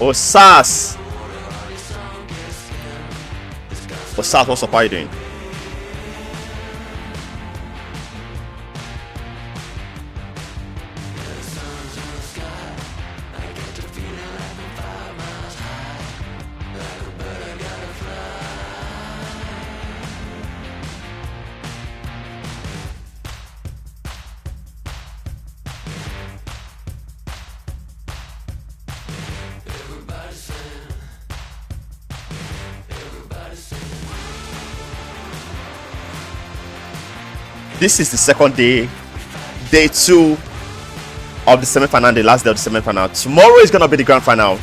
Oh, Sas. Oh, Sas, what's up? How you doing? This is the second day, day 2 of the semi-final, the last day of the semi-final. Tomorrow is going to be the grand final.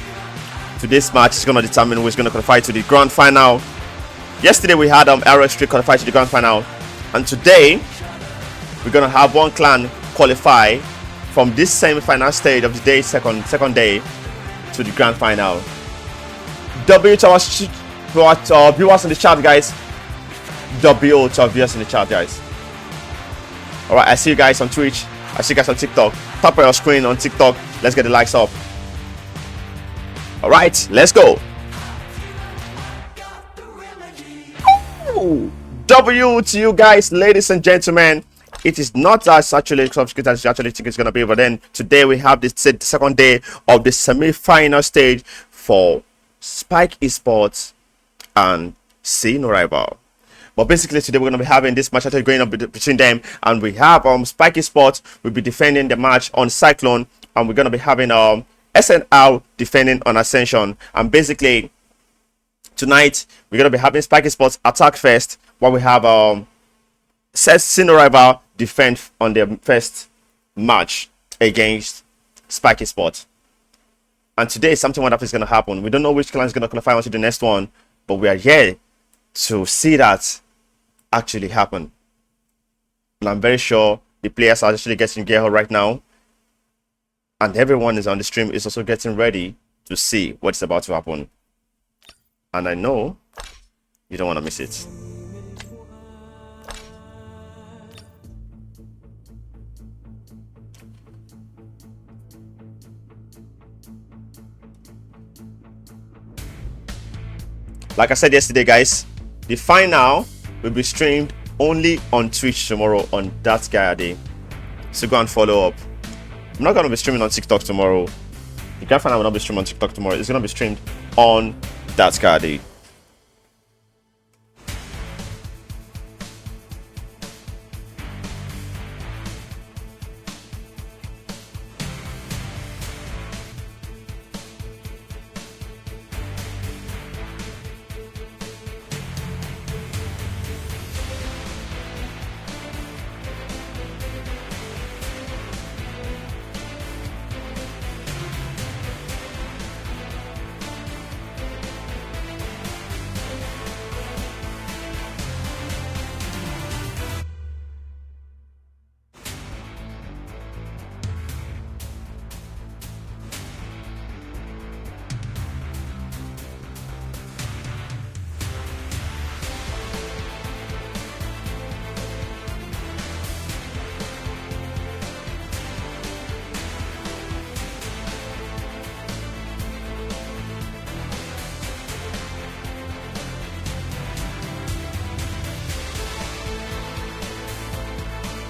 Today's match is going to determine who is going to qualify to the grand final. Yesterday we had RX3 qualify to the grand final, and today we're going to have one clan qualify from this semi-final stage of the day, second day, to the grand final. W to our viewers in the chat, guys. W to our viewers in the chat, guys. Alright, I see you guys on Twitch. I see you guys on TikTok. Tap on your screen on TikTok. Let's get the likes up. Alright, let's go. Ooh, W to you guys, ladies and gentlemen. It is not as actually complicated as you actually think it's going to be. But then today we have the second day of the semi-final stage for Spike Esports and See No Rival. But basically today we're going to be having this match actually going on between them, and we have Spike Esports will be defending the match on Cyclone, and we're going to be having SNR defending on Ascension. And basically tonight we're going to be having Spike Esports attack first, while we have See No Rival defend on the first match against Spike Esports. And today something wonderful is going to happen. We don't know which clan is going to qualify onto the next one, but we are here to see that actually happen. And I'm very sure the players are actually getting geared right now, and everyone is on the stream is also getting ready to see what's about to happen. And I know you don't want to miss it. Like I said yesterday, guys, the final will be streamed only on Twitch tomorrow on That Guy Day. So go and follow up. I'm not going to be streaming on TikTok tomorrow. The grand final will not be streamed on TikTok tomorrow. It's going to be streamed on That Guy Day.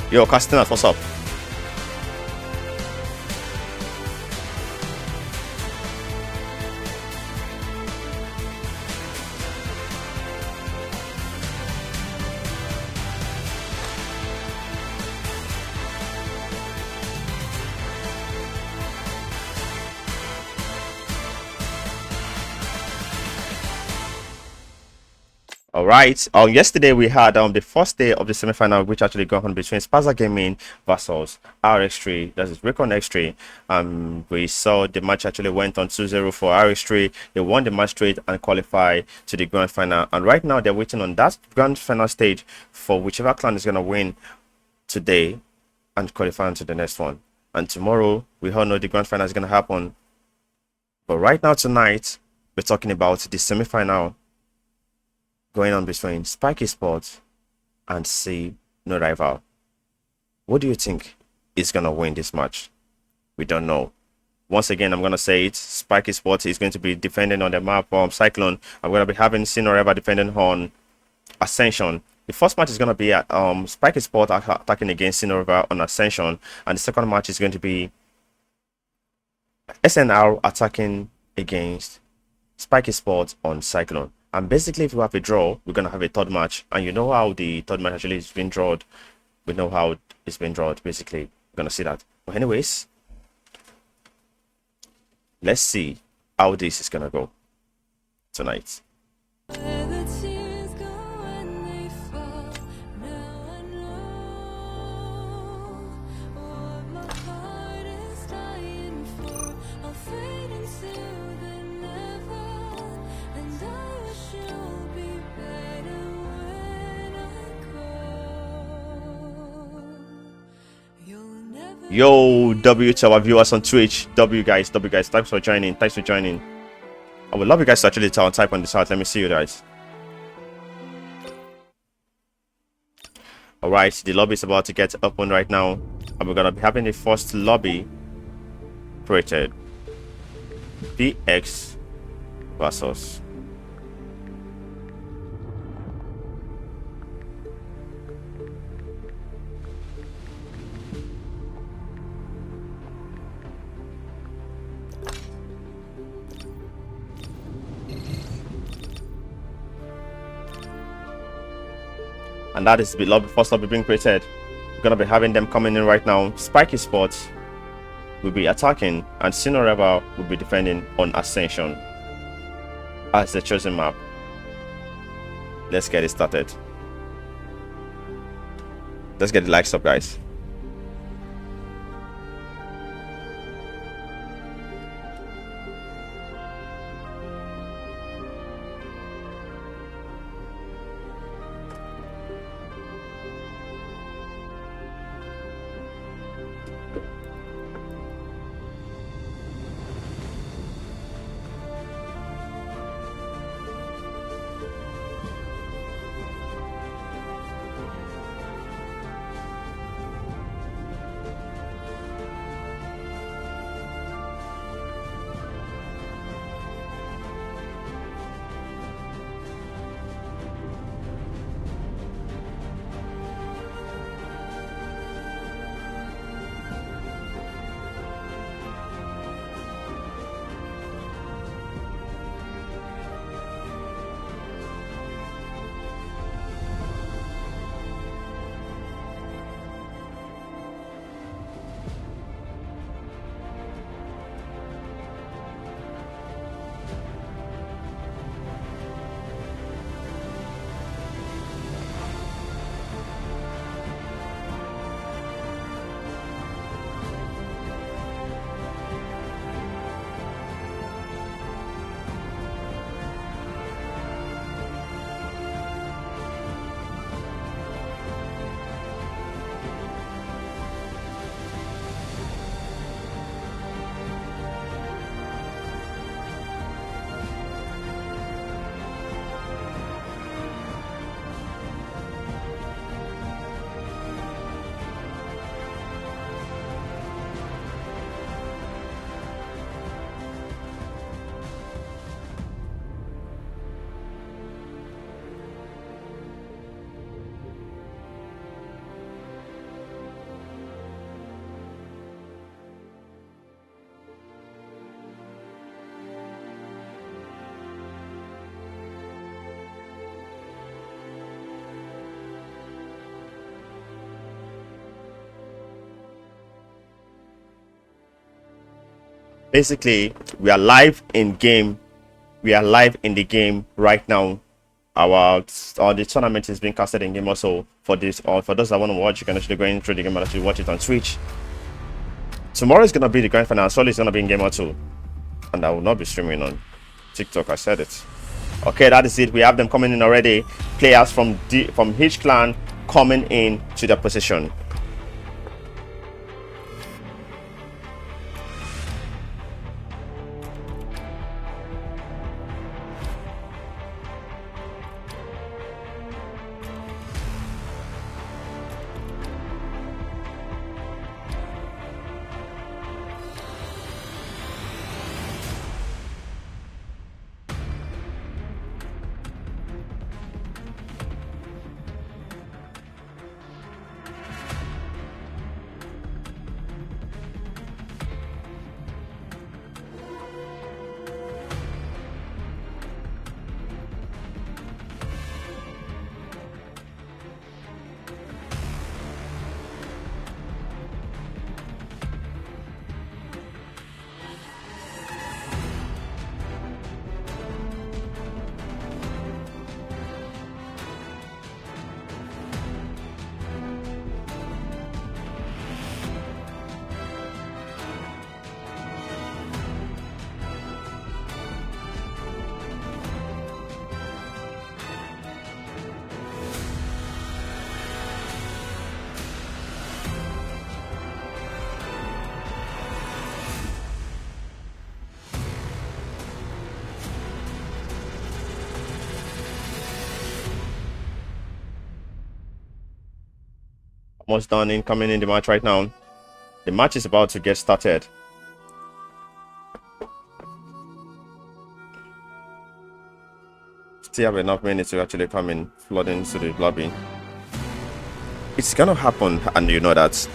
Yo, Castanas, what's up? All right. Yesterday we had the first day of the semi-final, which actually got on between Spaza Gaming versus RX3. That is Recon X3. We saw the match actually went on 2-0 for RX3. They won the match straight and qualified to the grand final. And right now they're waiting on that grand final stage for whichever clan is gonna win today and qualify to the next one. And tomorrow we all know the grand final is gonna happen. But right now tonight we're talking about the semi-final going on between Spike Esports and See No Rival. What do you think is gonna win this match? We don't know. Once again, I'm gonna say it. Spiky Sports is going to be defending on the map Cyclone. I'm gonna be having SNR defending on Ascension. The first match is gonna be at Spiky Sport attacking against SNR on Ascension, and the second match is going to be SNR attacking against Spiky Sport on Cyclone. And basically, if we have a draw, we're gonna have a third match, and you know how the third match actually is being drawn. We know how it's been drawn. Basically, we're gonna see that. But anyways, let's see how this is gonna go tonight. Yo, W to our viewers on Twitch. W guys, thanks for joining. I would love you guys to actually type on this out. Let me see you guys. Alright, the lobby is about to get open right now, and we're gonna be having the first lobby created. PX versus and that is the lobby, first lobby being created. We're gonna be having them coming in right now. Spiky Sports will be attacking, and SNR will be defending on Ascension as the chosen map. Let's get it started. Let's get the likes up, guys. Basically, we are live in game. We are live in the game right now. The tournament is being casted in game also. For this, or for those that want to watch, you can actually go in through the game and actually watch it on Twitch. Tomorrow is gonna be the grand finale. Solid is gonna be in game or two, and I will not be streaming on TikTok. I said it. Okay, that is it. We have them coming in already. Players from each clan coming in to their position. almost done incoming in the match right now. The match is about to get started. Still have enough minutes to actually come in, flooding into the lobby. It's gonna happen, and you know that.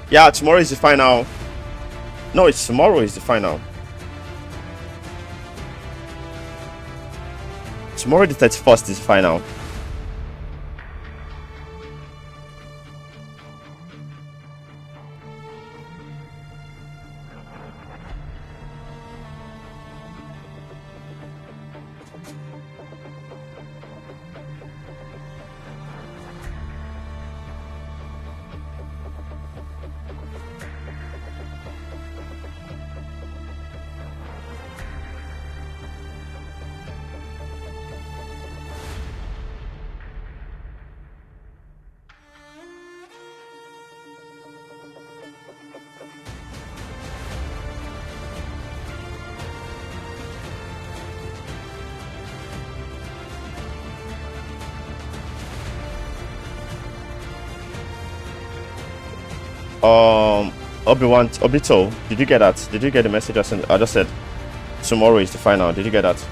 Yeah, tomorrow is the final. No, it's tomorrow is the final. Tomorrow the 31st is the final. Obito, did you get that? Did you get the message I sent? I just said tomorrow is the final. Did you get that?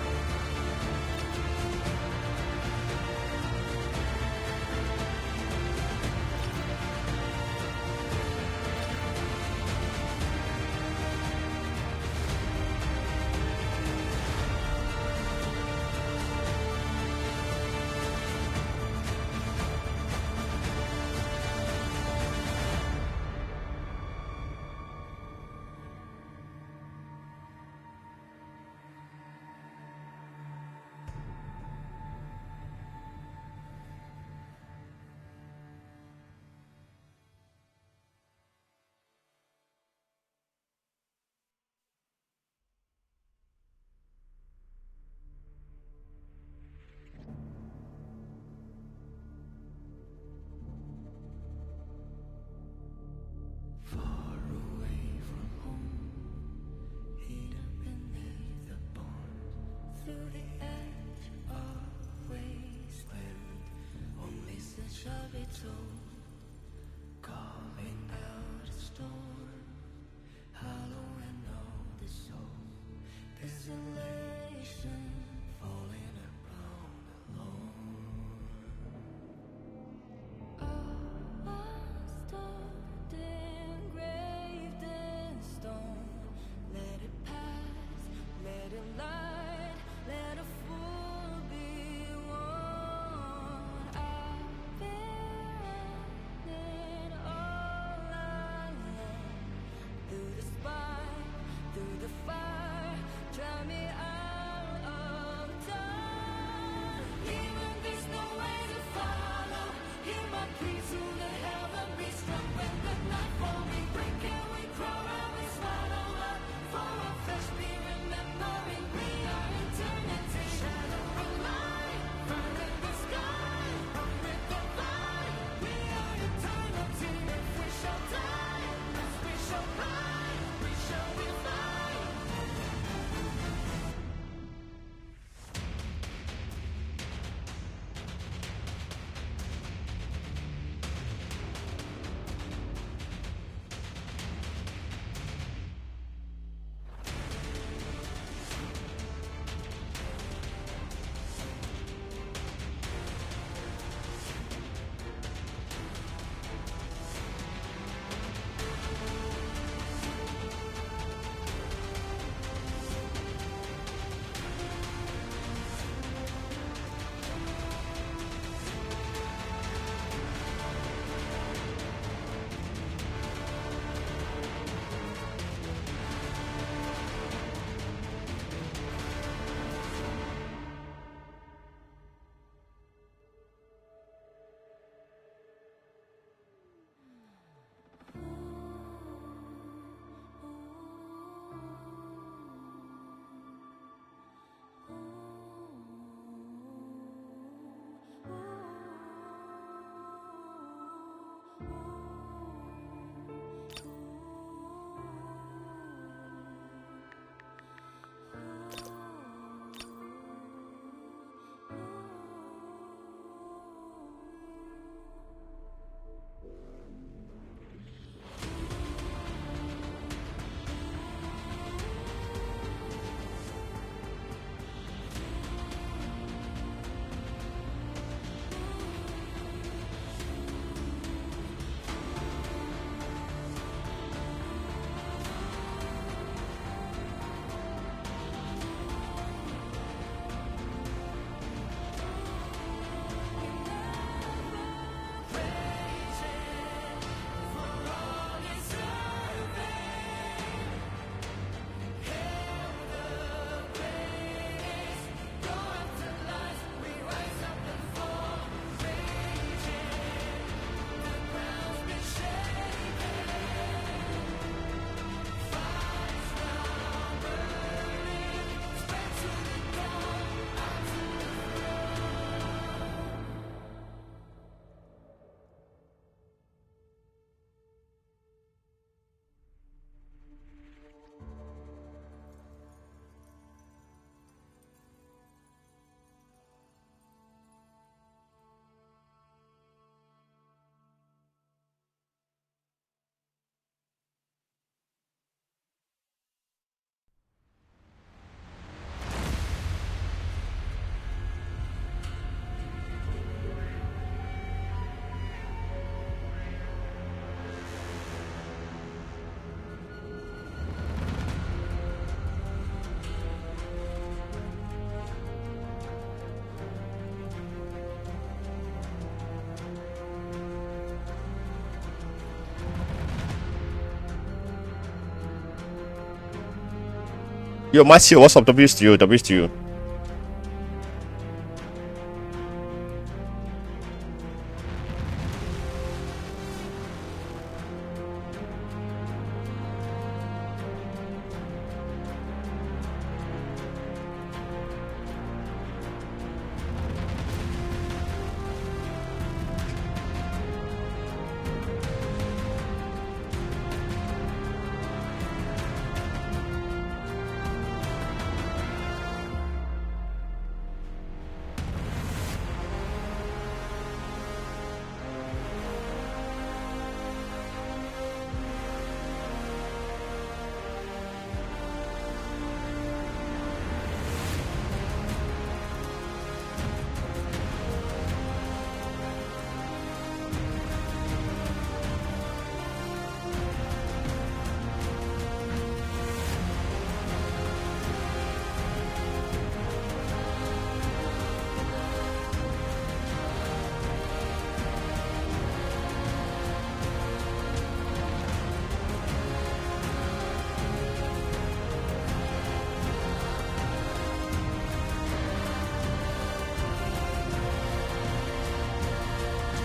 Yo, Matthew, what's up? W's to you, W's to you.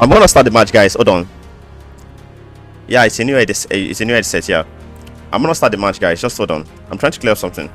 I'm gonna start the match, guys. Hold on. Yeah, it's a new headset. Yeah, I'm gonna start the match, guys. Just hold on. I'm trying to clear up something.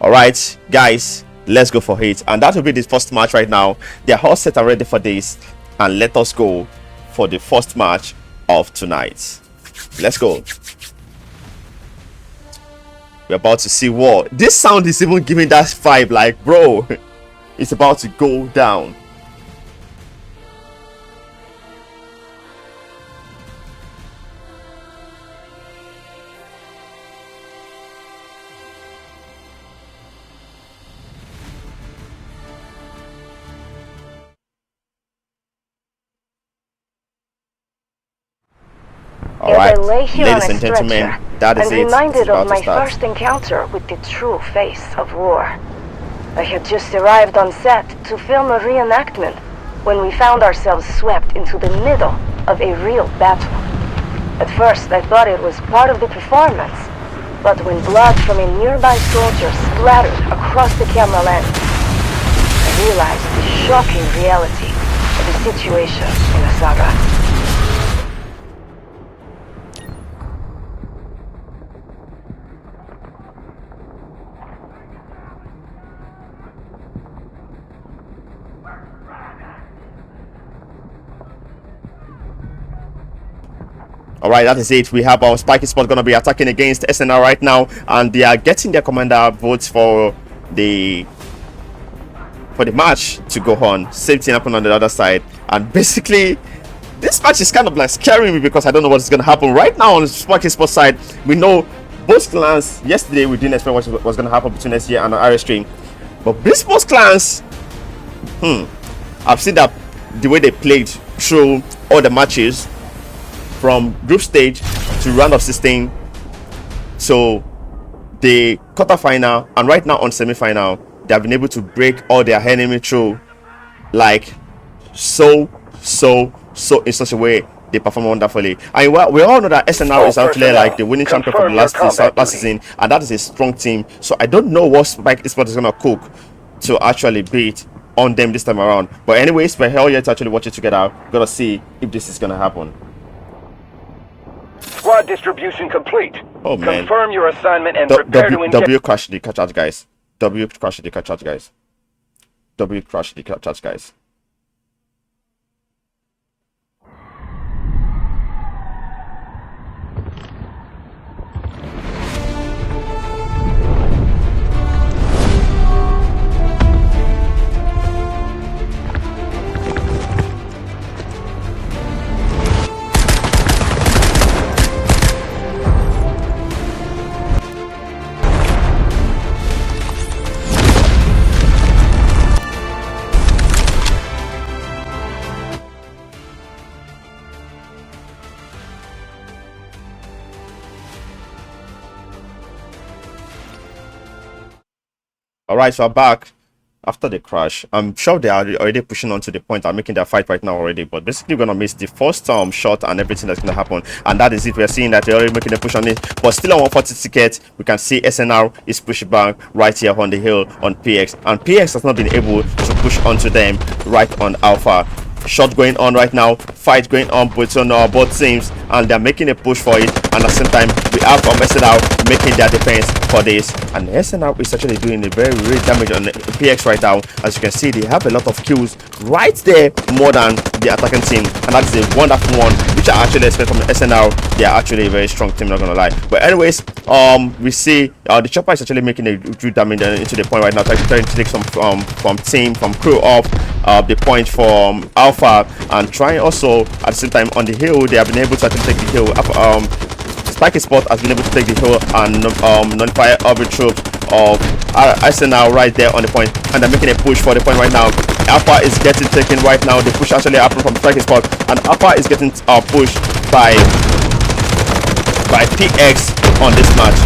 All right, guys, let's go for it. And that will be the first match right now. They're all set and ready for this. And let us go for the first match of tonight. Let's go. We're about to see war. This sound is even giving that vibe like, bro, it's about to go down. All right, ladies and gentlemen, that is it. I'm reminded of my first encounter with the true face of war. I had just arrived on set to film a reenactment when we found ourselves swept into the middle of a real battle. At first, I thought it was part of the performance, but when blood from a nearby soldier splattered across the camera lens, I realized the shocking reality of the situation in the saga. All right, that is it. We have our Spiky Spot going to be attacking against SNR right now, and they are getting their commander votes for the for the match to go on. Same thing happened on the other side, and basically this match is kind of like scaring me because I don't know what's going to happen right now on the Sparky Sports side. We know both clans. Yesterday we didn't expect what was going to happen between SNR and RS3, but these both clans, I've seen that the way they played through all the matches from group stage to round of 16 to the quarterfinal, and right now on semi-final, they have been able to break all their enemy through like so in such a way they perform wonderfully. And we all know that SNR is actually like the winning champion from last season, and that is a strong team. So I don't know what Spike Esports is gonna cook to actually beat on them this time around. But anyways, we're here to actually watch it together. Gotta see if this is gonna happen. Squad distribution complete. Oh man. Confirm your assignment and prepare to engage. W crash the charge, guys. W crash the charge, guys. W crash the charge, guys. Alright, so I'm back after the crash. I'm sure they are already pushing on to the point and making their fight right now already, but basically we're gonna miss the first shot and everything that's gonna happen, and that is it. We're seeing that they're already making a push on it, but still on 140 tickets. We can see SNR is pushing back right here on the hill on PX, and PX has not been able to push onto them right on Alpha. Shot going on right now, fight going on between both teams, and they're making a push for it. And at the same time, we have SNR making their defense for this, and SNR is actually doing a very damage on the PX right now. As you can see, they have a lot of kills right there, more than the attacking team, and that's a wonderful one, which I actually expect from the SNR. They are actually a very strong team, not gonna lie. But anyways, we see the chopper is actually making a good damage into the point right now, trying to take some from crew off the point from Alpha, and trying also at the same time on the hill. They have been able to actually take the hill. Spike Esports has been able to take the hill and nullify every troop of SNR right there on the point, and they're making a push for the point right now. Alpha is getting taken right now. The push actually happened from Spike Esports, and Alpha is getting pushed by PX on this match.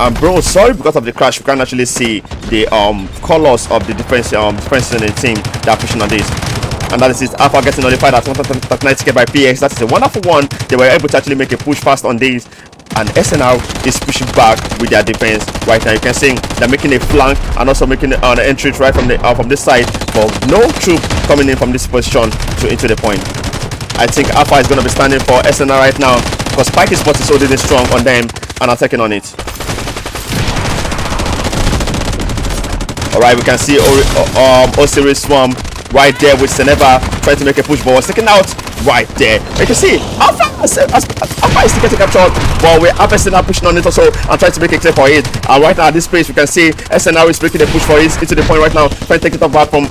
And bro, sorry, because of the crash, we can't actually see the colors of the defense in the team that are pushing on this. And that is it. Alpha getting notified at 190k by PX. That is a wonderful one. They were able to actually make a push fast on this, and SNR is pushing back with their defense right now. You can see they're making a flank and also making an entry right from this side, but no troop coming in from this position into the point. I think Alpha is going to be standing for SNR right now, because Spike Esports is holding it strong on them and attacking on it. Alright, we can see Osiris Swarm right there with Seneva trying to make a push, but was taken out right there. You can see Alpha is getting captured, but we have SNR pushing on it also and trying to make a clear for it. And right now at this space, we can see SNR is making a push for it into the point right now, trying to take it up back from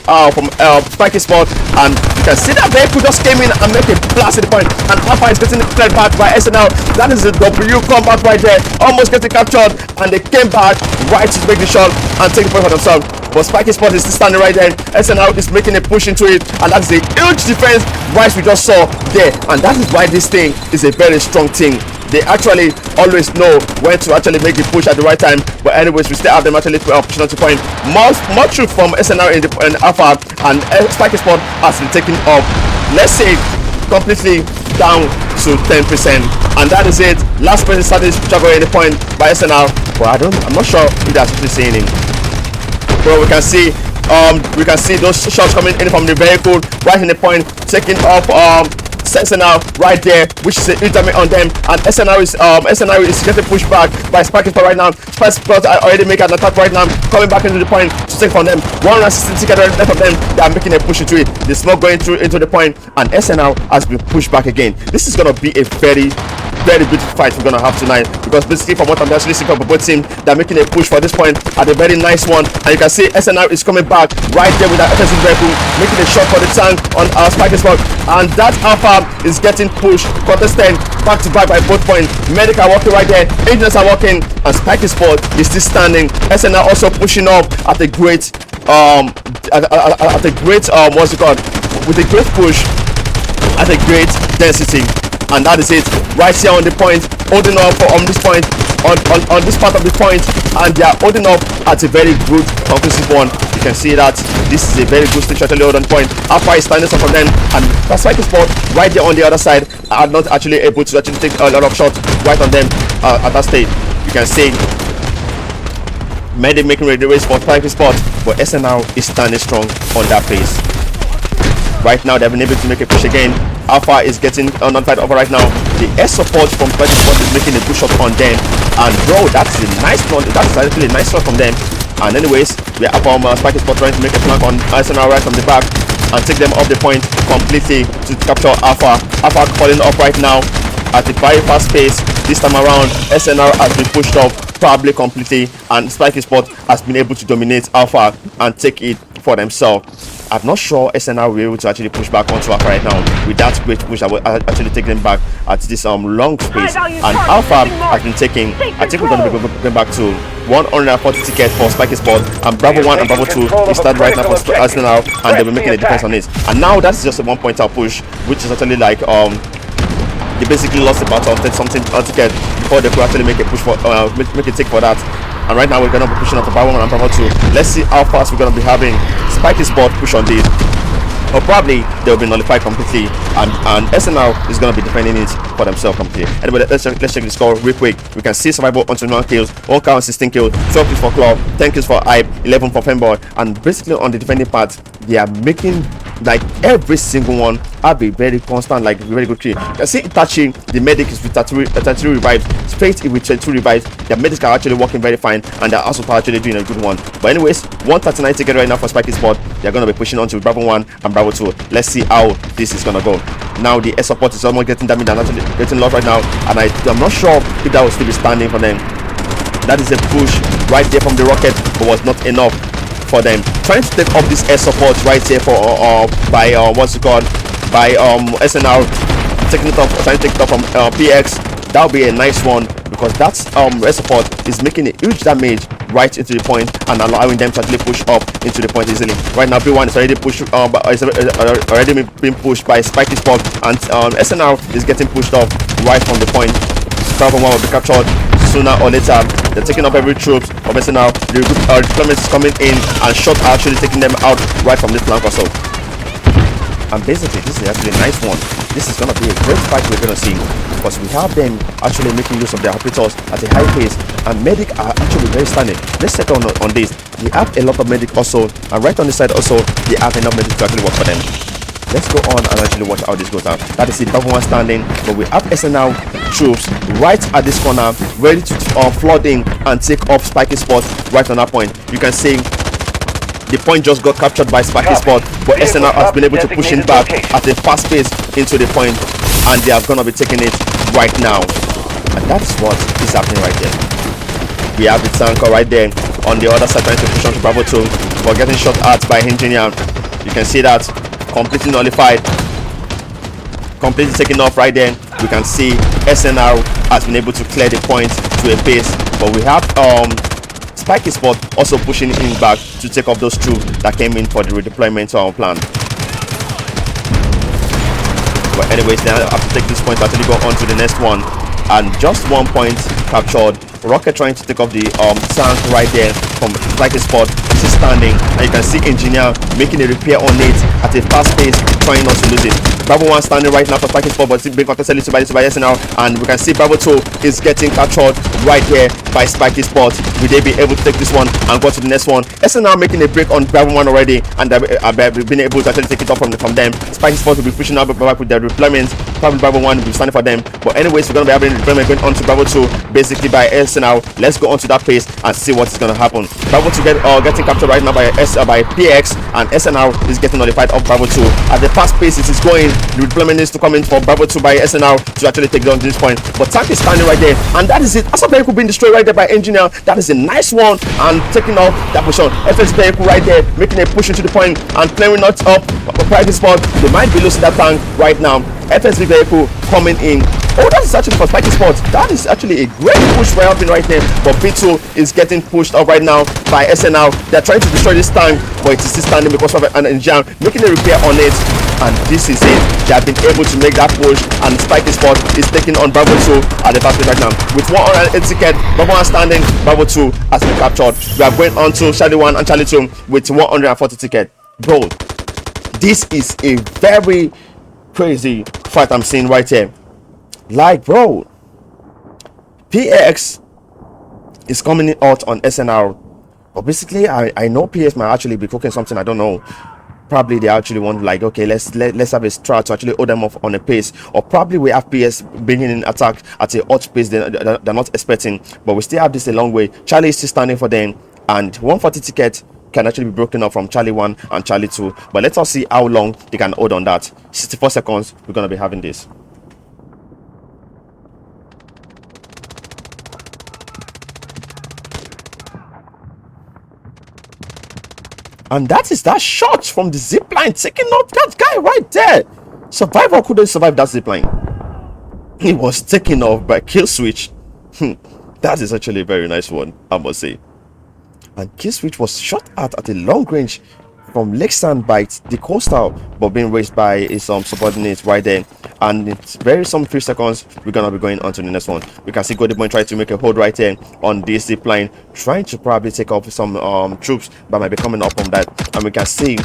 Spike Esports, and you can see that vehicle just came in and make a blast at the point, and Alpha is getting cleared back by SNR. That is a W combat right there, almost getting captured, and they came back right to make the shot and take the point for themselves. But Spike Esports is still standing right there. SNR is making a push into it, and that's a huge defense right we just saw there. And that is why this thing is a very strong team. They actually always know when to actually make the push at the right time. But anyways, we still have them actually pushing on to point. More truth from SNR in Alpha, and Spike Esports has been taken up, let's say, completely down to 10%, and that is it. Last person started struggling the point by SNR, but I'm not sure if they're actually seeing him. Bro, we can see those shots coming in from the vehicle right in the point, taking up SNR right there, which is a huge damage on them, and SNR is getting pushed back by Spike Esports right now. Spike Esports are already making an attack right now, coming back into the point to take from them. 160 tickets left of them. They are making a push into it. The smoke going through into the point, and SNR has been pushed back again. This is gonna be a very very beautiful fight we're gonna have tonight, because basically from what I'm actually seeing from both teams, they're making a push for this point at a very nice one. And you can see SNR is coming back right there with that offensive vehicle, making a shot for the tank on our Spiky Spot, and that Alpha is getting pushed, contested back to back by both points. Medic are walking right there, Engineers are walking, and Spiky Spot is still standing. SNR also pushing up at a great what's it called, with a great push at a great density. And that is it right here on the point, holding up on this point, on this part of the point, and they are holding up at a very good conclusive one. You can see that this is a very good stage actually hold on point. Alpha is standing up from them, and Spiky Spot right there on the other side are not actually able to actually take a lot of shots right on them at that stage. You can see Medic making ready race for Spiky Spot, but SNR is standing strong on that pace. Right now they've been able to make a push again. Alpha is getting non-fight over right now. The air support from Spiky Spot is making a push up on them, and bro, that's a nice one. That's actually a nice shot from them. And anyways, we are up on Spiky Spot trying to make a flank on SNR right from the back and take them off the point completely to capture Alpha. Alpha calling up right now at a very fast pace. This time around, SNR has been pushed up probably completely, and Spiky Spot has been able to dominate Alpha and take it for themselves. I'm not sure SNR will be able to actually push back onto Alpha right now. With that great push, I will actually take them back at this long space. And Alpha has been taking, I think we're going to be going back to 140 tickets for Spiky Spot, and Bravo 1 and Bravo 2 is started right now for SNR, and they'll be making a defense on it. And now that's just a 1 point out push, which is actually like they basically lost about 30 something ticket before they could actually make a push for make a take for that. And right now we're gonna be pushing on to Bravo 1 and Bravo 2. Let's see how fast we're gonna be having Spiky Spot push on this, or probably they'll be nullified completely, and SNR is gonna be defending it for themselves completely. Anyway, let's check the score real quick. We can see Survival on 21 kills, 1 count 16 kills, 12 kills for Club, 10 kills for Hype, 11 for Femboy, and basically on the defending part, they are making like every single one have a very constant, like very good kill. You can see Itachi, the medic is with 33 revives, Straight with 22 revives. Their medics are actually working very fine, and they're also actually doing a good one. But anyways, 139 ticket right now for Spiky Spot. They're gonna be pushing on to Bravo 1 and Bravo 2. Let's see how this is gonna go. Now the air support is almost getting damaged and actually getting lost right now, and I'm not sure if that will still be standing for them. That is a push right there from the rocket, but was not enough for them. Trying to take up this air support right here for by what's it called, by SNR, taking it off, trying to take it off from PX. That would be a nice one, because that air support is making a huge damage right into the point and allowing them to actually push up into the point easily. Right now B1 is already pushed already been pushed by Spiky Spot, and SNR is getting pushed off right from the point. Bravo 1 will be captured sooner or later. They're taking up every troops of SNR. The deployment is coming in, and shots are actually taking them out right from this flank also. And basically, this is actually a nice one. This is gonna be a great fight we're gonna see, because we have them actually making use of their operators at a high pace, and medic are actually very standing. Let's check on this. We have a lot of medic also, and right on the side also they have enough medic to actually work for them. Let's go on and actually watch how this goes out. That is it, Bravo 1 standing, but we have SNR troops right at this corner, ready to flood in and take off Spiky Spot right on that point. You can see the point just got captured by Spiky Spot, but SNR has been able to push it back at a fast pace into the point, and they are gonna be taking it right now. And that's what is happening right there. We have the tanker right there on the other side trying to push on to Bravo 2, but getting shot at by Engineer. You can see that completely nullified, completely taken off right there. We can see SNR has been able to clear the point to a pace, but we have Spiky Spot also pushing in back to take off those troops that came in for the redeployment to our plan. But anyways, now I have to take this point to actually go on to the next one, and just 1 point captured. Rocket trying to take off the tank right there from Spiky Spot. This is standing, and you can see Engineer making a repair on it at a fast pace, trying not to lose it. Bravo 1 standing right now for Spiky Spot, but it's being contested by SNR, and we can see Bravo 2 is getting captured right here by Spiky Spot. Will they be able to take this one and go to the next one? SNR making a break on Bravo 1 already, and they've been able to actually take it off from them. Spiky Spot will be pushing out back with their deployments. Probably Bravo 1 will be standing for them. But anyways, we're going to be having deployment going on to Bravo 2, basically by SNR. Let's go on to that pace and see what is going to happen. Bravo 2 getting captured right now by PX, and SNR is getting notified of Bravo 2. At the fast pace it is going, the deployment needs to come in for Bravo 2 by SNR to actually take down this point. But tank is standing right there, and that is it. As a vehicle being destroyed right there by Engineer, that is a nice one, and taking off that position. FS vehicle right there making a push into the point and playing not up a private spot. They might be losing that tank right now. FSV vehicle coming in. Oh, that is actually for Spiky Spot. That is actually a great push by happening right there. But B2 is getting pushed up right now by SNR. They're trying to destroy this tank, but it is still standing because of an engine making a repair on it. And this is it. They have been able to make that push, and Spiky Spot is taking on Bravo 2 at the fast pace right now. With 108 ticket, Bravo 1 standing, Bravo 2 has been captured. We are going on to Charlie 1 and Charlie 2 with 140 ticket. Bro, this is a very crazy fight I'm seeing right here. Like, bro, PX is coming out on SNR, but basically I know PS might actually be cooking something. I don't know. Probably they actually want, like, okay, let's have a strat to actually hold them off on a pace, or probably we have PS bringing in attack at a hot pace they're not expecting. But we still have this a long way. Charlie is still standing for them, and 140 ticket can actually be broken up from Charlie 1 and Charlie 2. But let us see how long they can hold on that. 64 seconds we're gonna be having this. And that is that shot from the zipline taking out that guy right there. Survivor couldn't survive that zipline. He was taken off by kill switch. That is actually a very nice one, I must say. And kill switch was shot at a long range from Lakeside by the coastal, but being raised by some subordinates right there. And it's very some few seconds we're gonna be going on to the next one. We can see Golden Boy trying to make a hold right there on this zip line, trying to probably take off some troops, but might be coming up on that. And we can see,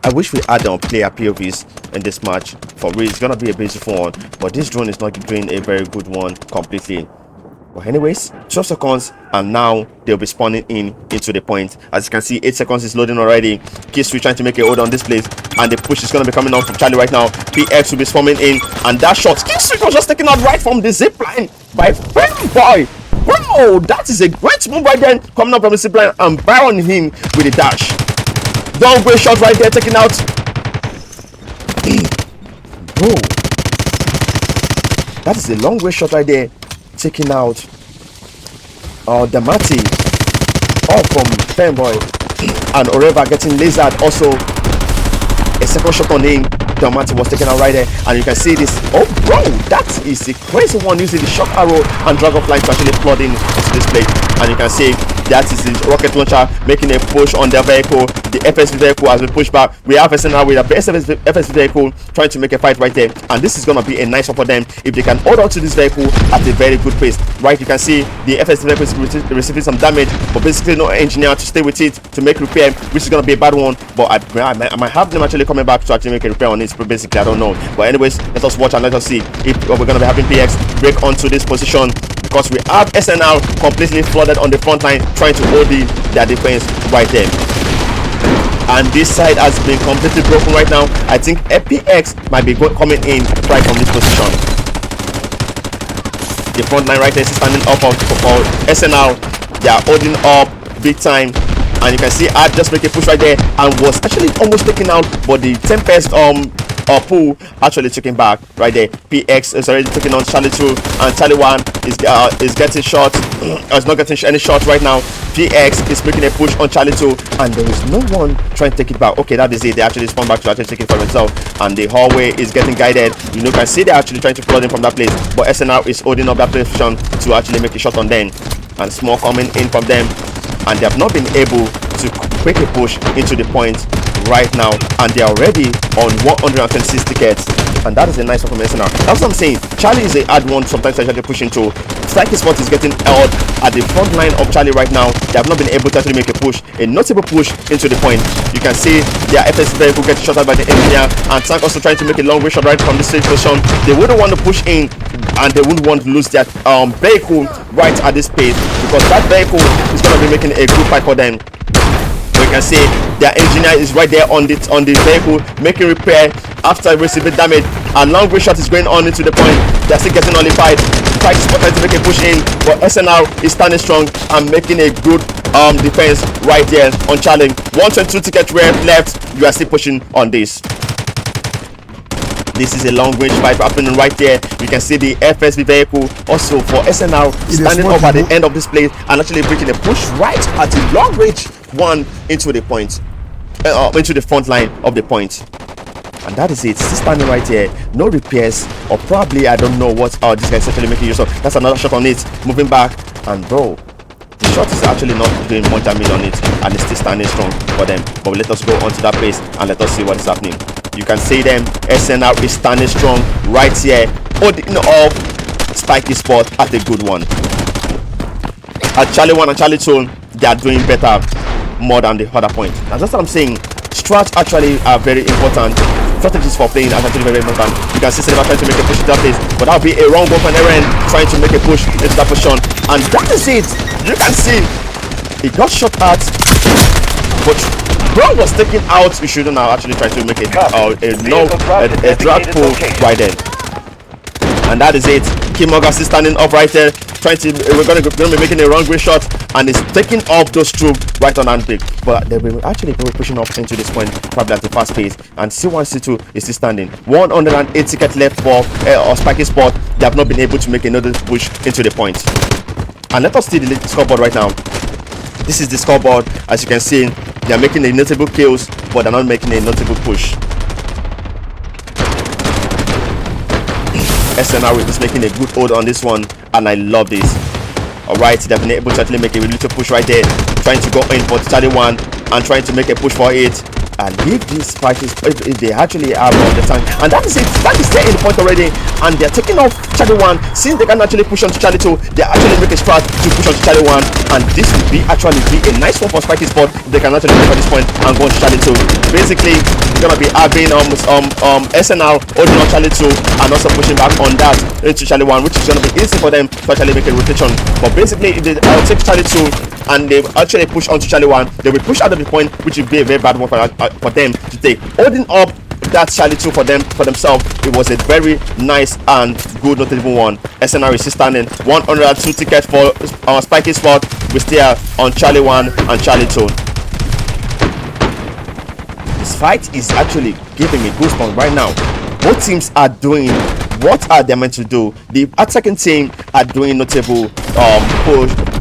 I wish we had player POVs in this match. For real, it's gonna be a beautiful one, but this drone is not doing a very good one completely. But anyways, 12 seconds, and now they'll be spawning into the point. As you can see, 8 seconds is loading already. Kisui trying to make a hold on this place, and the push is going to be coming on from Charlie right now. PX will be swarming in, and that shot, Kisui was just taken out right from the zip line by Boy. Bro, that is a great move right there, coming up from the zip line and barring him with a dash. Long way shot right there, taken out. Bro, that is a long way shot right there, taking out Damati, all from Fanboy, and Oreva getting lasered. Also a second shot on him. Damati was taken out right there, and you can see this. Oh bro, that is a crazy one, using the shock arrow and dragonfly to actually flood in into this plate. And you can see that is the rocket launcher making a push on their vehicle. The FSV vehicle has been pushed back. We have SNR with a FSV vehicle trying to make a fight right there, and this is gonna be a nice one for them if they can hold on to this vehicle at a very good pace. Right, you can see the FSV vehicle is receiving some damage, but basically no engineer to stay with it to make repair, which is gonna be a bad one. But I might have them actually coming back to actually make a repair on it. But basically, I don't know. But anyways, let us watch and let us see if we're gonna be having PX break onto this position, because we have SNR completely flooded on the front line trying to hold their defense right there. And this side has been completely broken right now. I think FPX might be coming in right from this position. The front line right there is standing up for SNR. They are holding up big time, and you can see I just make a push right there and was actually almost taken out, but the Tempest pool actually taken back right there. PX is already taking on Charlie 2, and Charlie 1 is getting shot. Is not getting any shots right now. PX is making a push on Charlie 2, and there is no one trying to take it back. Okay, that is it. They actually spawn back to actually take it for themselves, and the hallway is getting guided. You can see they're actually trying to flood in from that place, but SNR is holding up that position to actually make a shot on them, and small coming in from them, and they have not been able to make a push into the point right now, and they are already on 126 tickets, and that is a nice one from SNR. That's what I'm saying. Charlie is a hard one sometimes to actually push into. Spiky Spot is getting held at the front line of Charlie right now. They have not been able to actually make a push, a notable push into the point. You can see their FS vehicle gets shot out by the engineer, and Tank also trying to make a long way shot right from this safe position. They wouldn't want to push in and they wouldn't want to lose their vehicle right at this pace, because that vehicle is going to be making a good fight for them. We can see their engineer is right there on the vehicle making repair after receiving damage. A long range shot is going on into the point. They're still getting nullified. Trying to make a push in, but SNR is standing strong and making a good defense right there on Charlie. 122 tickets left. You are still pushing on this. This is a long range fight happening right there. You can see the FSB vehicle also for SNR standing up at the end of this place and actually breaking a push right at the long range one into the point, into the front line of the point. And that is it. Still standing right here. No repairs, or probably I don't know what this guy is actually making use of. That's another shot on it. Moving back, and bro, the shot is actually not doing much damage on it, and it's still standing strong for them. But let us go onto that place and let us see what is happening. You can see them. SNR is standing strong right here, holding off spiky spot at a good one. At Charlie 1 and Charlie 2, they are doing better more than the other point. That's just what I'm saying. Strats actually are very important. Strategies for playing are actually very important. You can see Silver trying to make a push into that place, but that will be a wrong one from Eren trying to make a push into that position. And that is it. You can see he got shot at, but Brown was taken out. We shouldn't have actually tried to make a drag pull right then. And that is it. Kimoga is standing up right there, we're gonna be making a wrong way shot, and it's taking off those troops right on hand pick. But they will actually be pushing up into this point probably at a fast pace. And C1 C2 is still standing. 108 tickets left for spiky spot. They have not been able to make another push into the point. And let us see the scoreboard right now. This is the scoreboard. As you can see, they are making a notable kills, but they're not making a notable push. SNR is making a good hold on this one, and I love this. Alright, they've been able to actually make a little push right there, trying to go in for Charlie 1 and trying to make a push for it. And if these fighters, if they actually have all the time, and that is it, that is there in the point already, and they're taking off Charlie 1. Since they can actually push on to Charlie 2, they actually make a strat to push on to Charlie 1, and this will be actually a nice one for Spiky Spot. They can actually go at this point and go on to Charlie 2. Basically, we're gonna be having SNR holding on Charlie 2 and also pushing back on that into Charlie 1, which is gonna be easy for them to actually make a rotation. But basically, if they take Charlie 2 and they actually push onto Charlie 1, they will push out of the point, which will be a very bad one for them to take. Holding up that Charlie 2 for themselves, it was a very nice and good notable one. SNR is still standing. 102 tickets for Spiky Spot. We still on Charlie 1 and Charlie 2. This fight is actually giving me goosebumps right now. Both teams are doing what are they meant to do. The attacking team are doing notable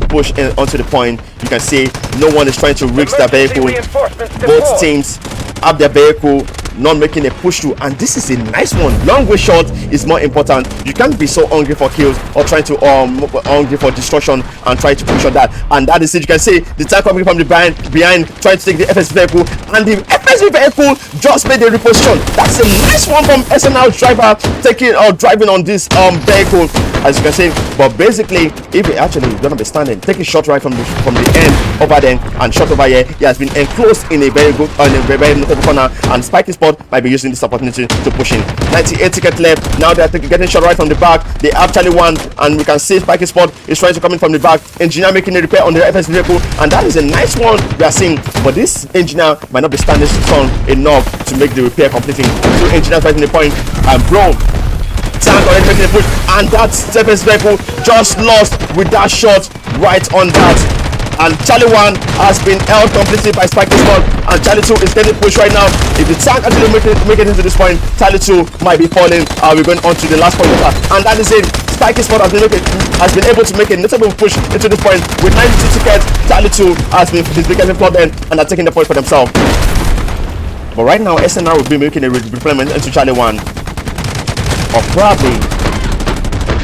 push in onto the point. You can see no one is trying to risk their vehicle. Both teams have their vehicle not making a push through, and this is a nice one. Long way shot is more important. You can't be so hungry for kills or trying to hungry for destruction and try to push on that. And that is it. You can see the tank coming from the behind trying to take the FS vehicle, and the FS vehicle just made a reposition. That's a nice one from SNR driver taking or driving on this vehicle, as you can see. But basically, if he actually is gonna be standing, taking shot right from the end over there and shot over here, he has been enclosed in a very good very notable corner, and Spiky Spot might be using this opportunity to push in. 98 tickets left. Now they're getting shot right from the back. They have Charlie 1, and we can see Spiky Spot is trying to come in from the back. Engineer making a repair on the FS vehicle, and that is a nice one we are seeing. But this engineer might not be standing strong enough to make the repair completing. Two engineers right in the point, and bro, tank already making a push, and that FS vehicle just lost with that shot right on that. And Charlie 1 has been held completely by Spiky Spot, and Charlie 2 is getting pushed right now. If the tank actually make it into this point, Charlie 2 might be falling. We're going on to the last point of that, and that is it. Spiky Spot has been able to make a notable push into this point with 92 tickets. Charlie 2 has been getting plugged in, and are taking the point for themselves. But right now, SNR will be making a replenishment into Charlie 1, or probably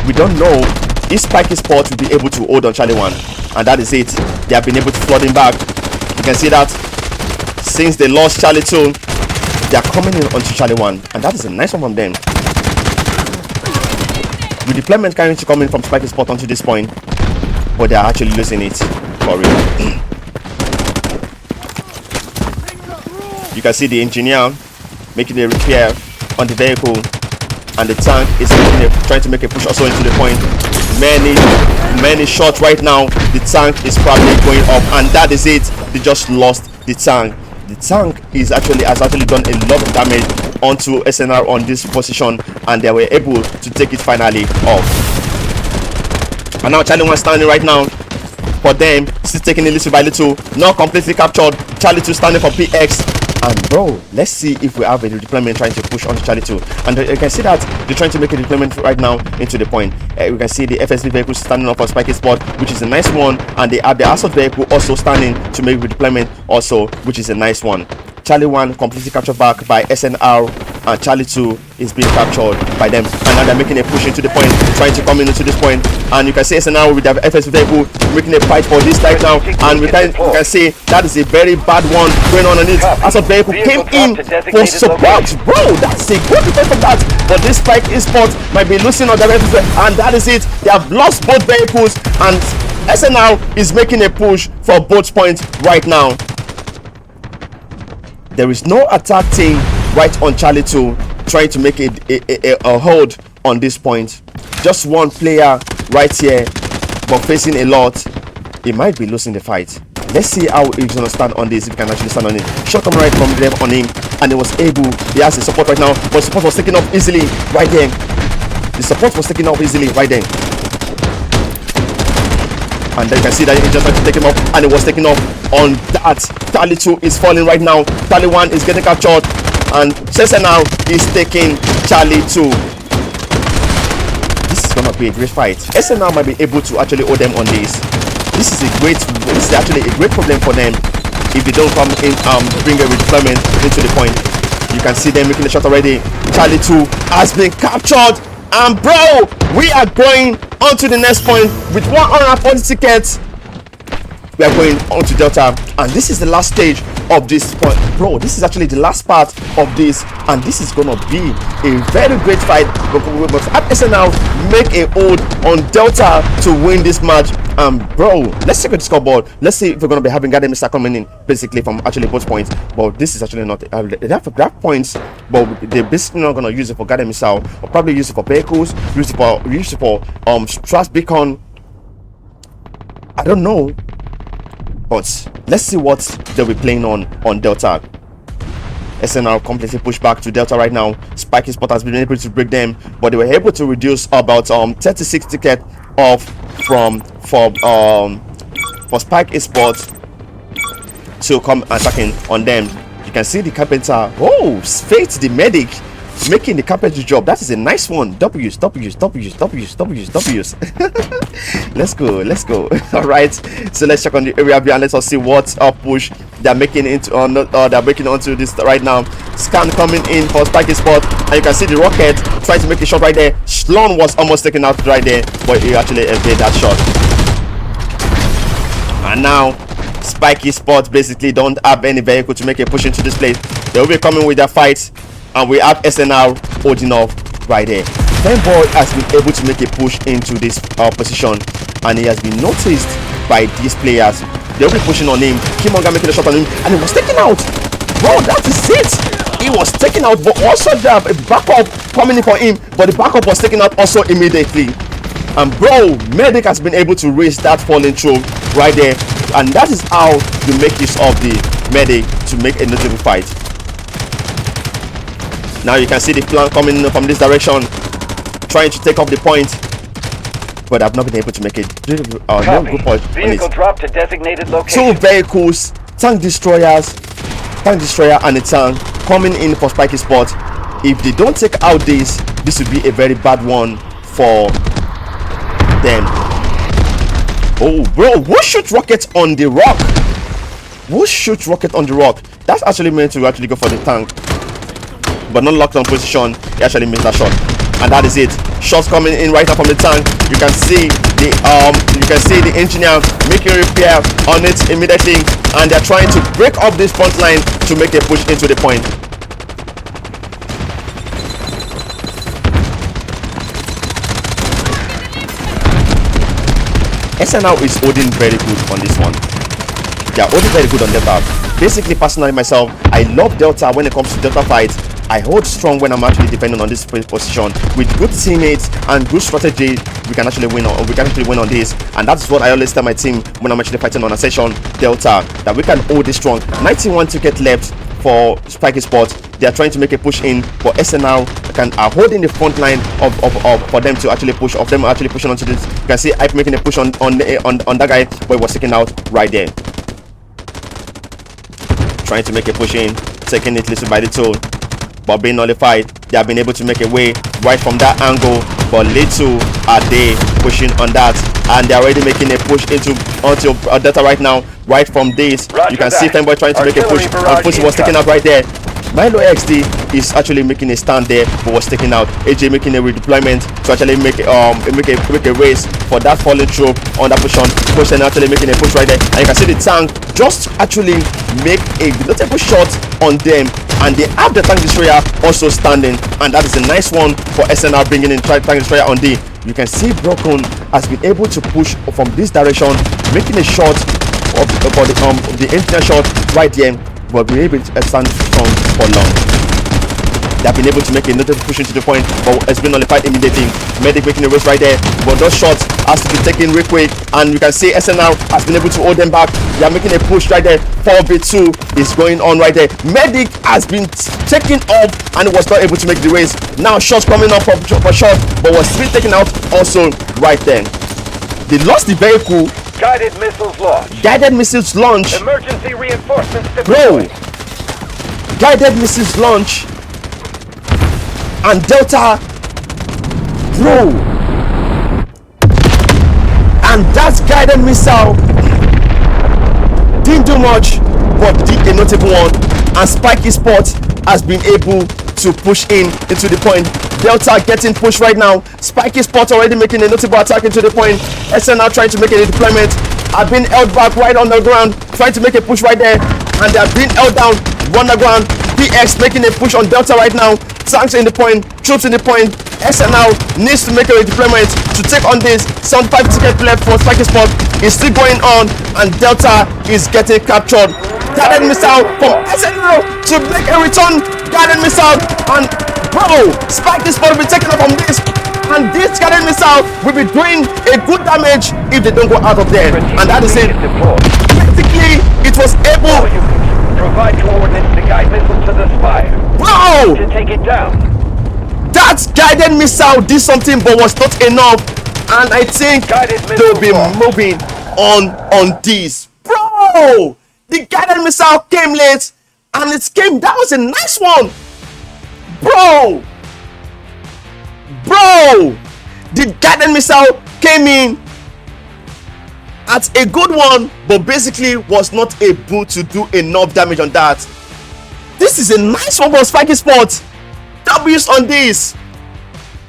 we don't know if Spiky Spot will be able to hold on Charlie 1. And that is it. They have been able to flood him back. You can see that since they lost Charlie 2, they are coming in onto Charlie 1, and that is a nice one from them. With deployment carrying to come in from Spiky Spot onto this point, but they are actually losing it for real. You can see the engineer making a repair on the vehicle, and the tank is trying to make a push also into the point. Many shots right now. The tank is probably going up, and that is it. They just lost the tank. The tank has actually done a lot of damage onto SNR on this position, and they were able to take it finally off. And now Charlie 1 standing right now for them, still taking it little by little, not completely captured. Charlie 2 standing for PX. And bro, let's see if we have a deployment trying to push onto Charlie 2. And you can see that they're trying to make a deployment right now into the point. We can see the FSB vehicle standing up for spiky spot, which is a nice one, and they have the assault vehicle also standing to make the deployment also, which is a nice one. Charlie 1 completely captured back by SNR, and Charlie 2 is being captured by them, and now they're making a push into the point, trying to come into this point. And you can see SNR with their FS vehicle making a fight for this right now, and we can see that is a very bad one going on it. Assault vehicle came in for support, bro. That's a good defense from that, but this Spike Esports might be losing on the FS, and that is it. They have lost both vehicles, and SNR is making a push for both points right now. There is no attack team right on Charlie 2 trying to make a hold on this point. Just one player right here, but facing a lot. He might be losing the fight. Let's see how he's gonna stand on this, if he can actually stand on it. Shot coming right from there on him, and he was able. He has the support right now, but support was taken off easily right there. The support was taken off easily right there. And then you can see that he just tried to take him off, and it was taken off on that. Charlie 2 is falling right now. Charlie 1 is getting captured, and SNR is taking Charlie 2. This is gonna be a great fight. SNR might be able to actually hold them on this. This is actually a great problem for them if they don't come in bring a redeployment into the point. You can see them making the shot already. Charlie 2 has been captured. And bro, we are going on to the next point with 140 tickets. We are going on to Delta, and this is the last stage of this point, bro. This is actually the last part of this, and this is gonna be a very great fight. But SNR make a hold on Delta to win this match. Bro, let's check out the scoreboard. Let's see if we're gonna be having Guardian Missile coming in basically from actually both points. But this is actually not they have points, but they're basically not gonna use it for Guardian Missile, or probably use it for vehicles, use it for Stras Beacon. I don't know. But let's see what they'll be playing on Delta. SNR completely pushed back to Delta right now. Spike Sport has been able to break them, but they were able to reduce about 36 tickets off for Spike Sport to come attacking on them. You can see the Carpenter. Oh, Fate the medic making the carpentry job. That is a nice one. W's. let's go. All right, so let's check on the area view and let's see what push they're making into they're making onto this right now. Scan coming in for Spiky Spot, and you can see the rocket trying to make a shot right there. Sloan was almost taken out right there, but he actually evaded that shot. And now Spiky Spot basically don't have any vehicle to make a push into this place. They will be coming with their fights, and we have SNR holding off right there. Fanboy has been able to make a push into this position, and he has been noticed by these players. They'll be pushing on him. Kimonga making a shot on him, and he was taken out. Bro, that is it. He was taken out, but also the backup coming in for him, but the backup was taken out also immediately. And bro, Medic has been able to raise that falling through right there, and that is how you make use of the Medic to make a notable fight. Now you can see the plan coming in from this direction, trying to take off the point, but I've not been able to make it. No good point. Vehicle drop to designated location. Two vehicles, tank destroyer and a tank coming in for Spiky Spot. If they don't take out this would be a very bad one for them. Oh bro, who shoots rockets on the rock? Who shoots rocket on the rock? That's actually meant to actually go for the tank, but not locked on position. He actually missed that shot, and that is it. Shots coming in right now from the tank. You can see the engineer making repair on it immediately, and they're trying to break up this front line to make a push into the point. SNR is holding very good on this one. They are holding very good on Delta. Basically, personally myself, I love Delta when it comes to Delta fights. I hold strong when I'm actually defending on this position. With good teammates and good strategy, we can actually win on this. And that's what I always tell my team when I'm actually fighting on a session Delta, that we can hold this strong. 91 ticket left for Spiky Sport. They are trying to make a push in, but SNR are holding the front line of for them to actually push, of them actually pushing onto this. You can see Hype making a push on that guy, but it was taken out right there. Trying to make a push in, taking it little by little, but being nullified. They have been able to make a way right from that angle, but little are they pushing on that, and they're already making a push onto Delta right now. Right from this, you can see Femboy trying to make a push, and Pussy was taken out right there. Milo XD is actually making a stand there, but was taken out. AJ making a redeployment to actually make a race for that fallen troop on that push and actually making a push right there. And you can see the tank just actually make a notable shot on them, and they have the tank destroyer also standing, and that is a nice one for SNR bringing in tank destroyer on D. You can see Broken has been able to push from this direction, making a shot for the engineer shot right there, but we're able to stand strong for long. They have been able to make a notable push into the point, but it's been nullified immediately. Medic making a race right there, but those shots has to be taken real quick, and you can see SNR has been able to hold them back. They are making a push right there. 4v2 is going on right there. Medic has been taken off and was not able to make the race. Now shots coming up for shot, but was still taken out also right then. They lost the vehicle. Guided missiles launched. Guided missiles launch. Emergency reinforcements Bro. deployed. Guided missiles launch. And Delta. Bro. And that guided missile didn't do much, but did a notable one. And Spiky Sport has been able to push into the point. Delta getting pushed right now. Spiky Sport already making a notable attack into the point. SNR trying to make a deployment. Have been held back right on the ground, trying to make a push right there, and they have been held down on the ground. PX making a push on Delta right now. Tanks in the point, troops in the point. SNR needs to make a deployment to take on this. 75 ticket left for Spiky Sport is still going on, and Delta is getting captured. Guided missile from SNR to make a return. Guided missile, and bro, Spiky Sport will be taken up on this, and this guided missile will be doing a good damage if they don't go out of there. And that is it. Basically, it was able. Provide coordinates to guide missiles to the spire. Bro, to take it down. That guided missile did something, but was not enough, and I think they'll be moving on this. Bro, the guided missile came late, and it came. That was a nice one. Bro, the guided missile came in at a good one, but basically was not able to do enough damage on that. This is a nice one for Spiky Sport. W's on this.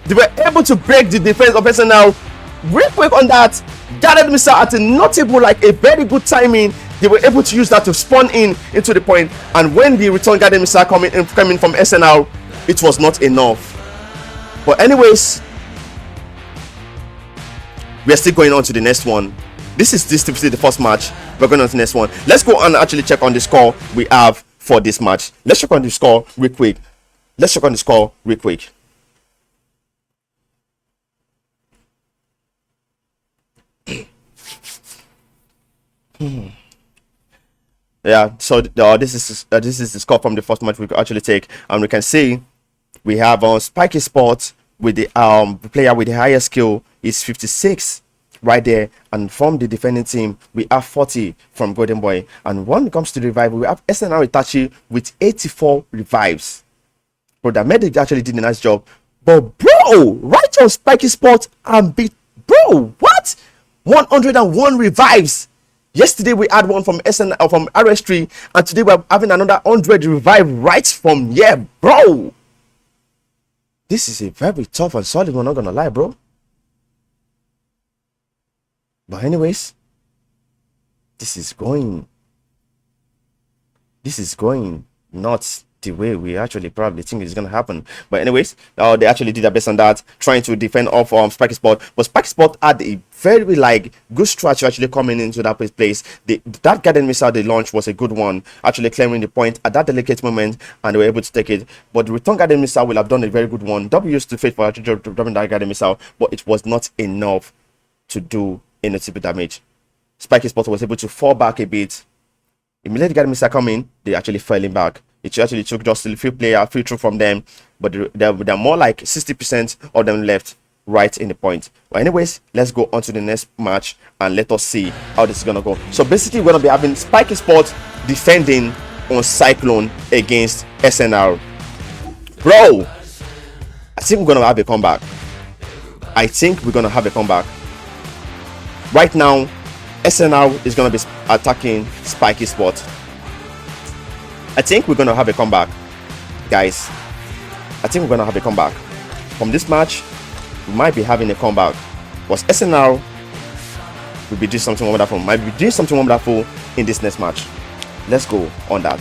They were able to break the defense of SNL real quick on that. Guided missile at a notable, like a very good timing. They were able to use that to spawn into the point, and when the return guided missile coming from SNL, it was not enough. But anyways, we are still going on to the next one. This is the first match. We're going on to the next one. Let's go and actually check on the score we have for this match. Let's check on the score real quick. Yeah, so this is the score from the first match we could actually take, and we can see we have on Spiky Sport with the player with the highest skill is 56 right there, and from the defending team we have 40 from Golden Boy. And when it comes to the revival, we have SNR Itachi with 84 revives. Bro, that medic actually did a nice job. But bro, right on Spiky Sport and beat, bro, what? 101 revives. Yesterday we had one from SNR from RS3, and today we're having another 100 revive right from here, bro. This is a very tough and solid one, not gonna lie, bro. But anyways, this is going nuts. the way we actually probably think it's gonna happen. But anyways, they actually did their best on that, trying to defend off Spiky Sport. But Spiky Sport had a very like good strategy actually coming into that place. That guided missile they launched was a good one, actually clearing the point at that delicate moment, and they were able to take it. But the return guided missile will have done a very good one. W used to fight for actually dropping that guided missile, but it was not enough to do any type damage. Spiky Sport was able to fall back a bit. Immediately the guided missile coming, they actually fell in back. It actually took just a few through from them, but there are more like 60% of them left right in the point. But anyways, let's go on to the next match and let us see how this is gonna go. So basically, we're gonna be having Spiky Sport defending on Cyclone against SNR. Bro, I think we're gonna have a comeback. I think we're gonna have a comeback. Right now, SNR is gonna be attacking Spiky Sport. I think we're gonna have a comeback, guys. I think we're gonna have a comeback from this match. We might be having a comeback, but SNR will be doing something wonderful. Might be doing something wonderful in this next match. Let's go on that.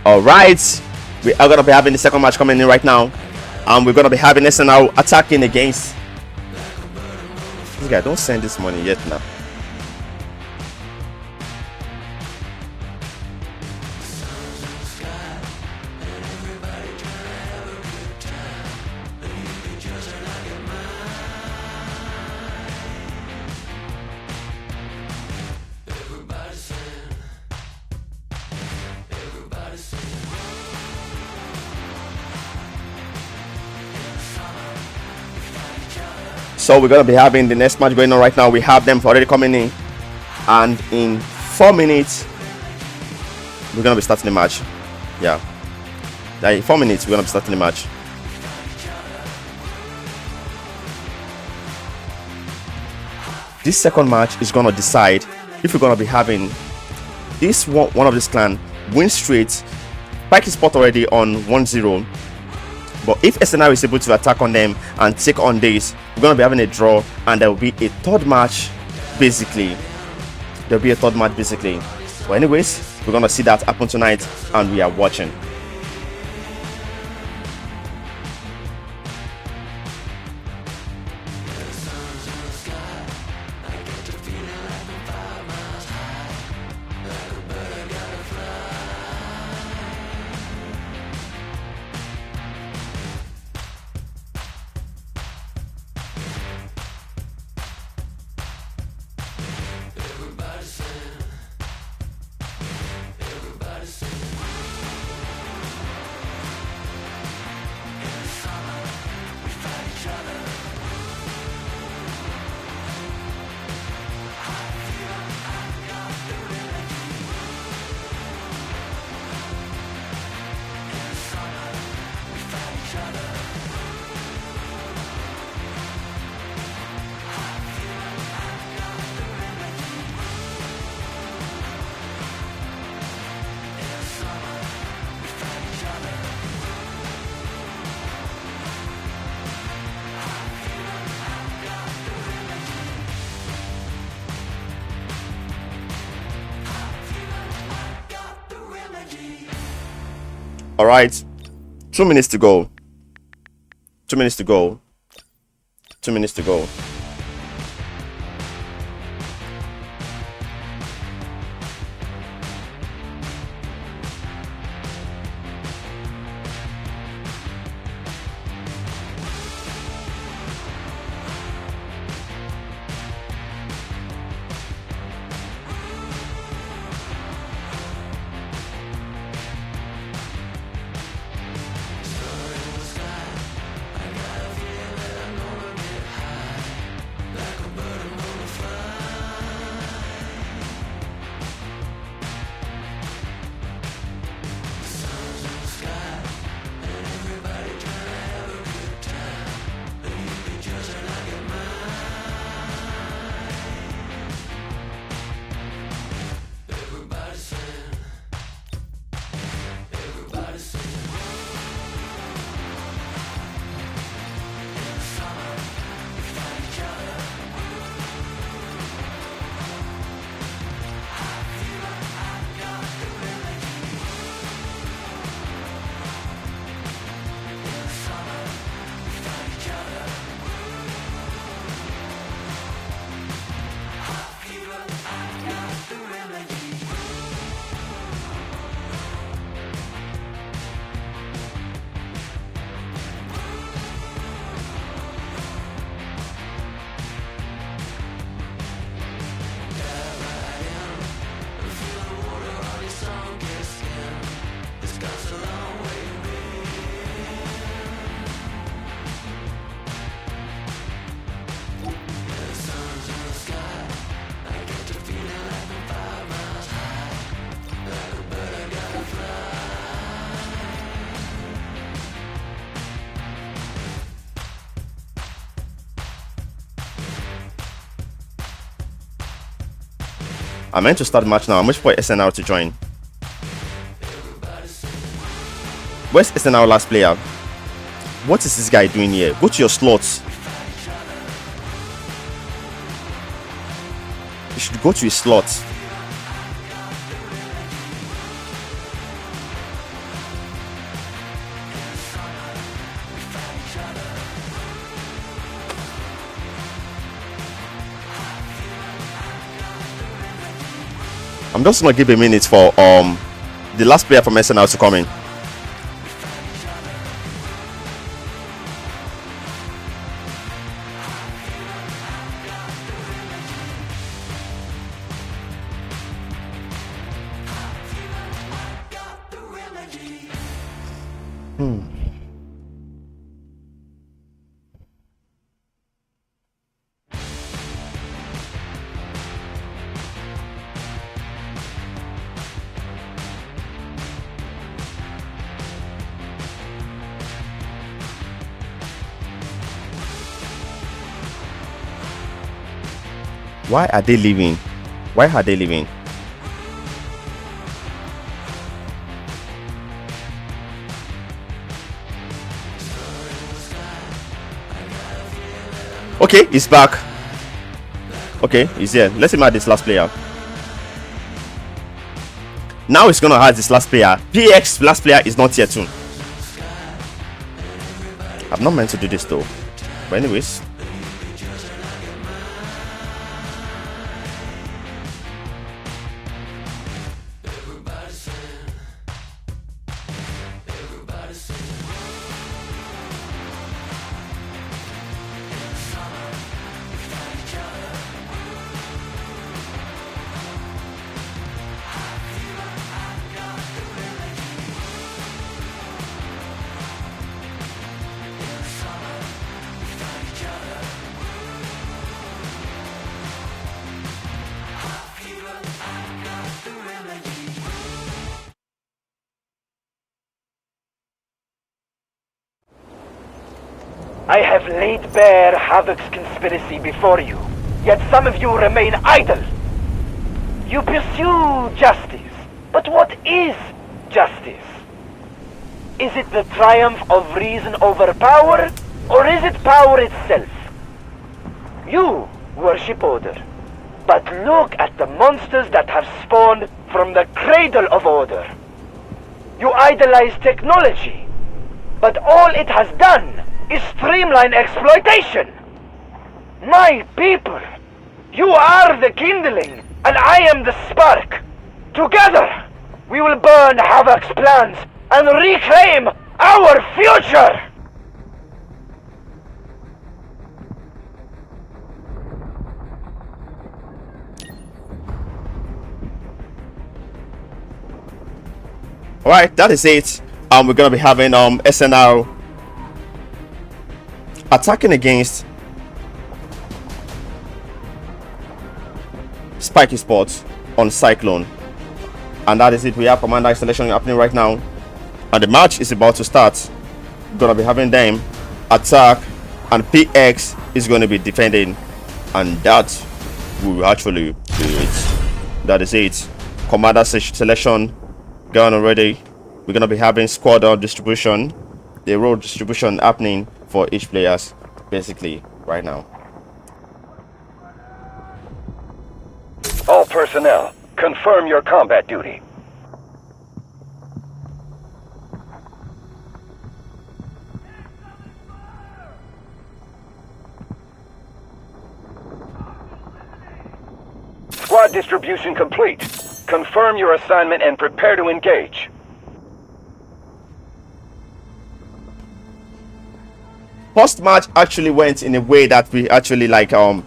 All right, we are gonna be having the second match coming in right now, and we're gonna be having SNR attacking against this guy. Don't send this money yet now. So we're gonna be having the next match going on right now. We have them already coming in, and in 4 minutes we're gonna be starting the match. Yeah, in 4 minutes we're gonna be starting the match. This second match is gonna decide if we're gonna be having this one of this clan win straight. Pike is spot already on 1-0. But if SNR is able to attack on them and take on this, we're going to be having a draw, and there will be a third match basically. But anyways, we're going to see that happen tonight, and we are watching. All right, 2 minutes to go. 2 minutes to go. 2 minutes to go. I'm meant to start the match now. I'm waiting for SNR to join. Where's SNR last player? What is this guy doing here? Go to your slots. You should go to his slots. I'm just gonna give a minute for the last player from SNR to come in. Why are they leaving? Why are they leaving? Okay, he's back. Okay, he's here. Let's him add this last player. Now he's gonna add this last player. PX last player is not here too. I'm not meant to do this though. But anyways. I have laid bare Havoc's conspiracy before you, yet some of you remain idle. You pursue justice, but what is justice? Is it the triumph of reason over power, or is it power itself? You worship order, but look at the monsters that have spawned from the cradle of order. You idolize technology, but all it has done is streamline exploitation. My people, you are the kindling, and I am the spark. Together, we will burn Havoc's plans and reclaim our future! Alright, that is it. We're gonna be having SNR attacking against Spiky Sports on Cyclone, and that is it. We have commander installation happening right now, and the match is about to start. We're gonna be having them attack, and PX is going to be defending, and that will actually be it. That is it. Commander selection gone already. We're gonna be having squad distribution, the role distribution happening for each players basically right now. All personnel, confirm your combat duty. Squad distribution complete. Confirm your assignment and prepare to engage. First match actually went in a way that we actually like I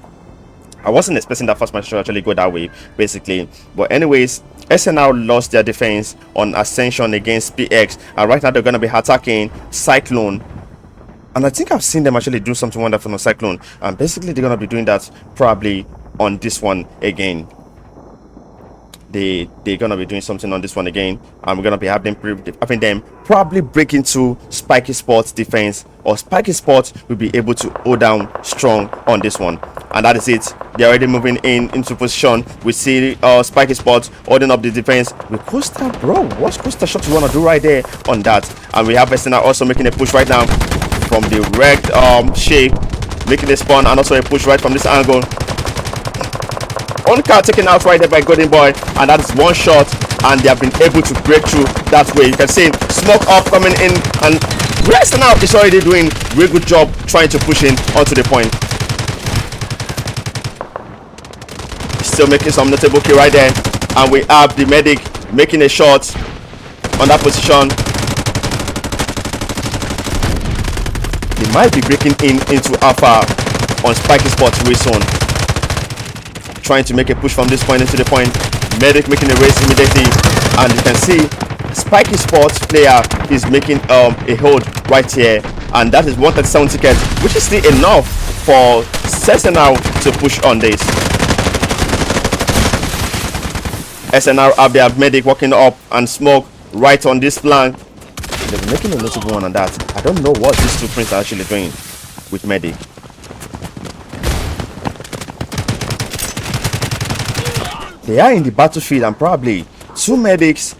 wasn't expecting that first match to actually go that way basically, but anyways, SNR lost their defense on Ascension against PX, and right now they're going to be attacking Cyclone, and I think I've seen them actually do something wonderful on Cyclone, and basically they're going to be doing that probably on this one again. They're gonna be doing something on this one again, and we're gonna be having them probably break into Spiky Sports defense, or Spiky Sports will be able to hold down strong on this one, and that is it. They're already moving into position. We see Spiky Sports holding up the defense with Costa. Bro, what's Costa shot you wanna do right there on that? And we have SNR also making a push right now from the wrecked shape, making a spawn, and also a push right from this angle. One car taken out right there by Golden Boy, and that is one shot, and they have been able to break through that way. You can see smoke up coming in, and Resting out is already doing a really good job trying to push in onto the point. Still making some notable kill right there, and we have the medic making a shot on that position. They might be breaking into Alpha on spiky spot very soon. Trying to make a push from this point into the point. Medic making a race immediately, and you can see spiky spot player is making a hold right here, and that is 137 tickets, which is still enough for SNR to push on this. SNR have their medic walking up and smoke right on this flank. They're making a notable one on that. I don't know what these two prints are actually doing with medic. They are in the battlefield, and probably two medics,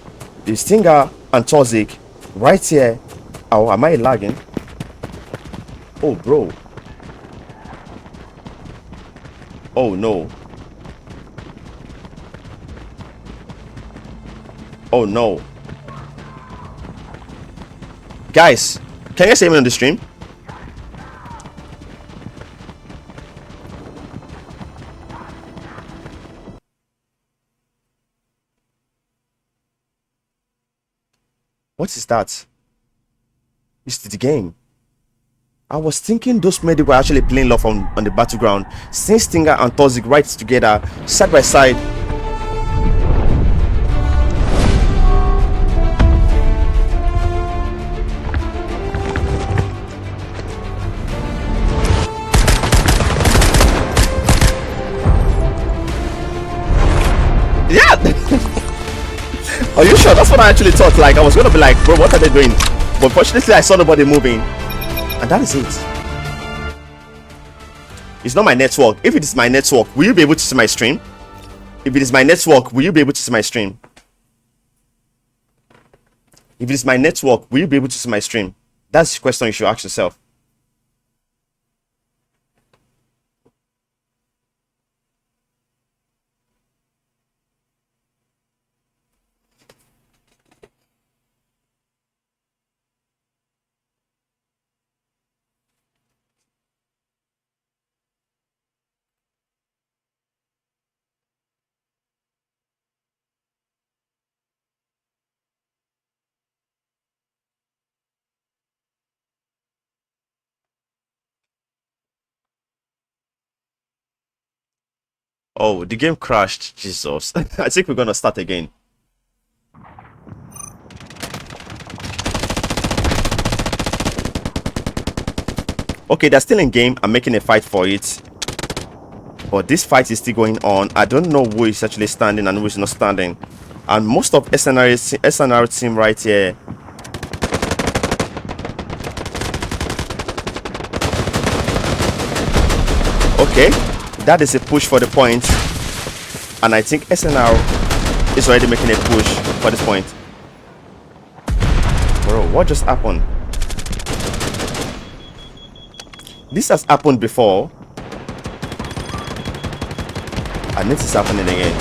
the Stinger and Toxic, right here. Oh, am I lagging? Oh, bro. Oh, no. Oh, no. Guys, can you see me on the stream? What is that? It's the game. I was thinking those medics were actually playing love on the battleground. Since Stinger and Toxic right together, side by side. Yeah. Are you sure? That's what I actually thought. Like, I was gonna be like, bro, what are they doing? But fortunately, I saw nobody moving, and that is it. It's not my network. If it is my network, will you be able to see my stream? If it is my network, will you be able to see my stream? If it is my network, will you be able to see my stream? That's the question you should ask yourself. Oh, the game crashed. Jesus. I think we're gonna start again. Okay, they're still in game. I'm making a fight for it. But this fight is still going on. I don't know who is actually standing and who is not standing. And most of SNR team right here. Okay, that is a push for the point. And I think SNR is already making a push for this point. Bro, what just happened? This has happened before. And this is happening again.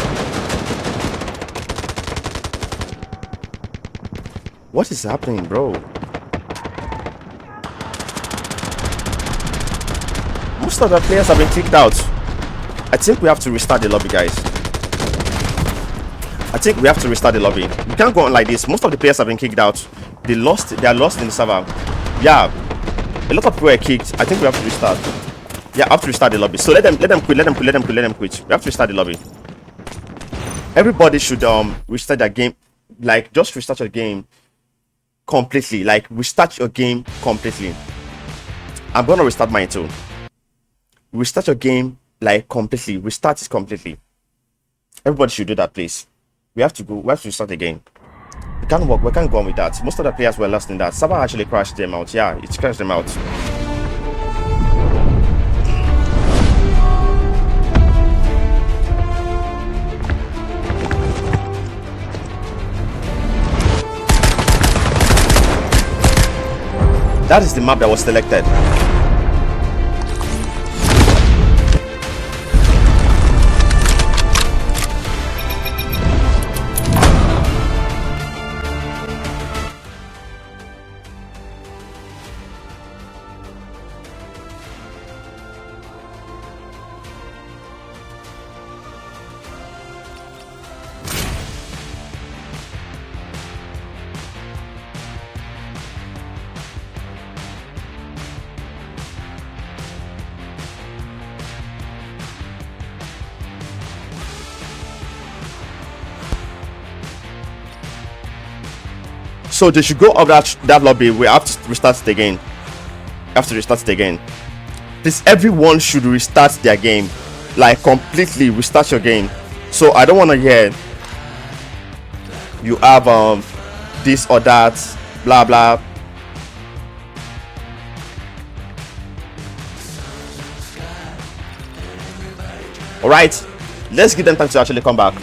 What is happening, bro? Most of the players have been kicked out. I think we have to restart the lobby, guys. I think we have to restart the lobby. We can't go on like this. Most of the players have been kicked out. They are lost in the server. Yeah. A lot of people were kicked. I think we have to restart. Yeah, I have to restart the lobby. So let them quit. We have to restart the lobby. Everybody should restart their game. Like, just restart your game completely. Like, restart your game completely. I'm gonna restart mine too. Restart your game like completely. Restart it completely. Everybody should do that, please. We have to restart again. We can't work. We can't go on with that. Most of the players were lost in that. Server actually crashed them out. Yeah, it crashed them out. That is the map that was selected. So they should go up that lobby. We have to restart it again. Please, everyone should restart their game, like completely restart your game. So I don't want to hear you have this or that, blah blah. All right, let's give them time to actually come back.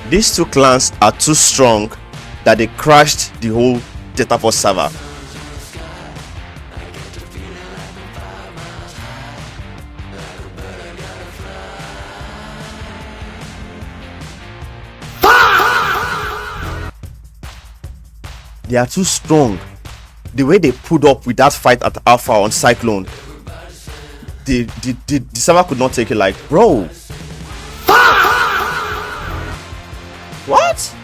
These two clans are too strong that they crashed the whole Delta Force server. They are too strong. The way they pulled up with that fight at Alpha on Cyclone, the server could not take it. Like, bro, what?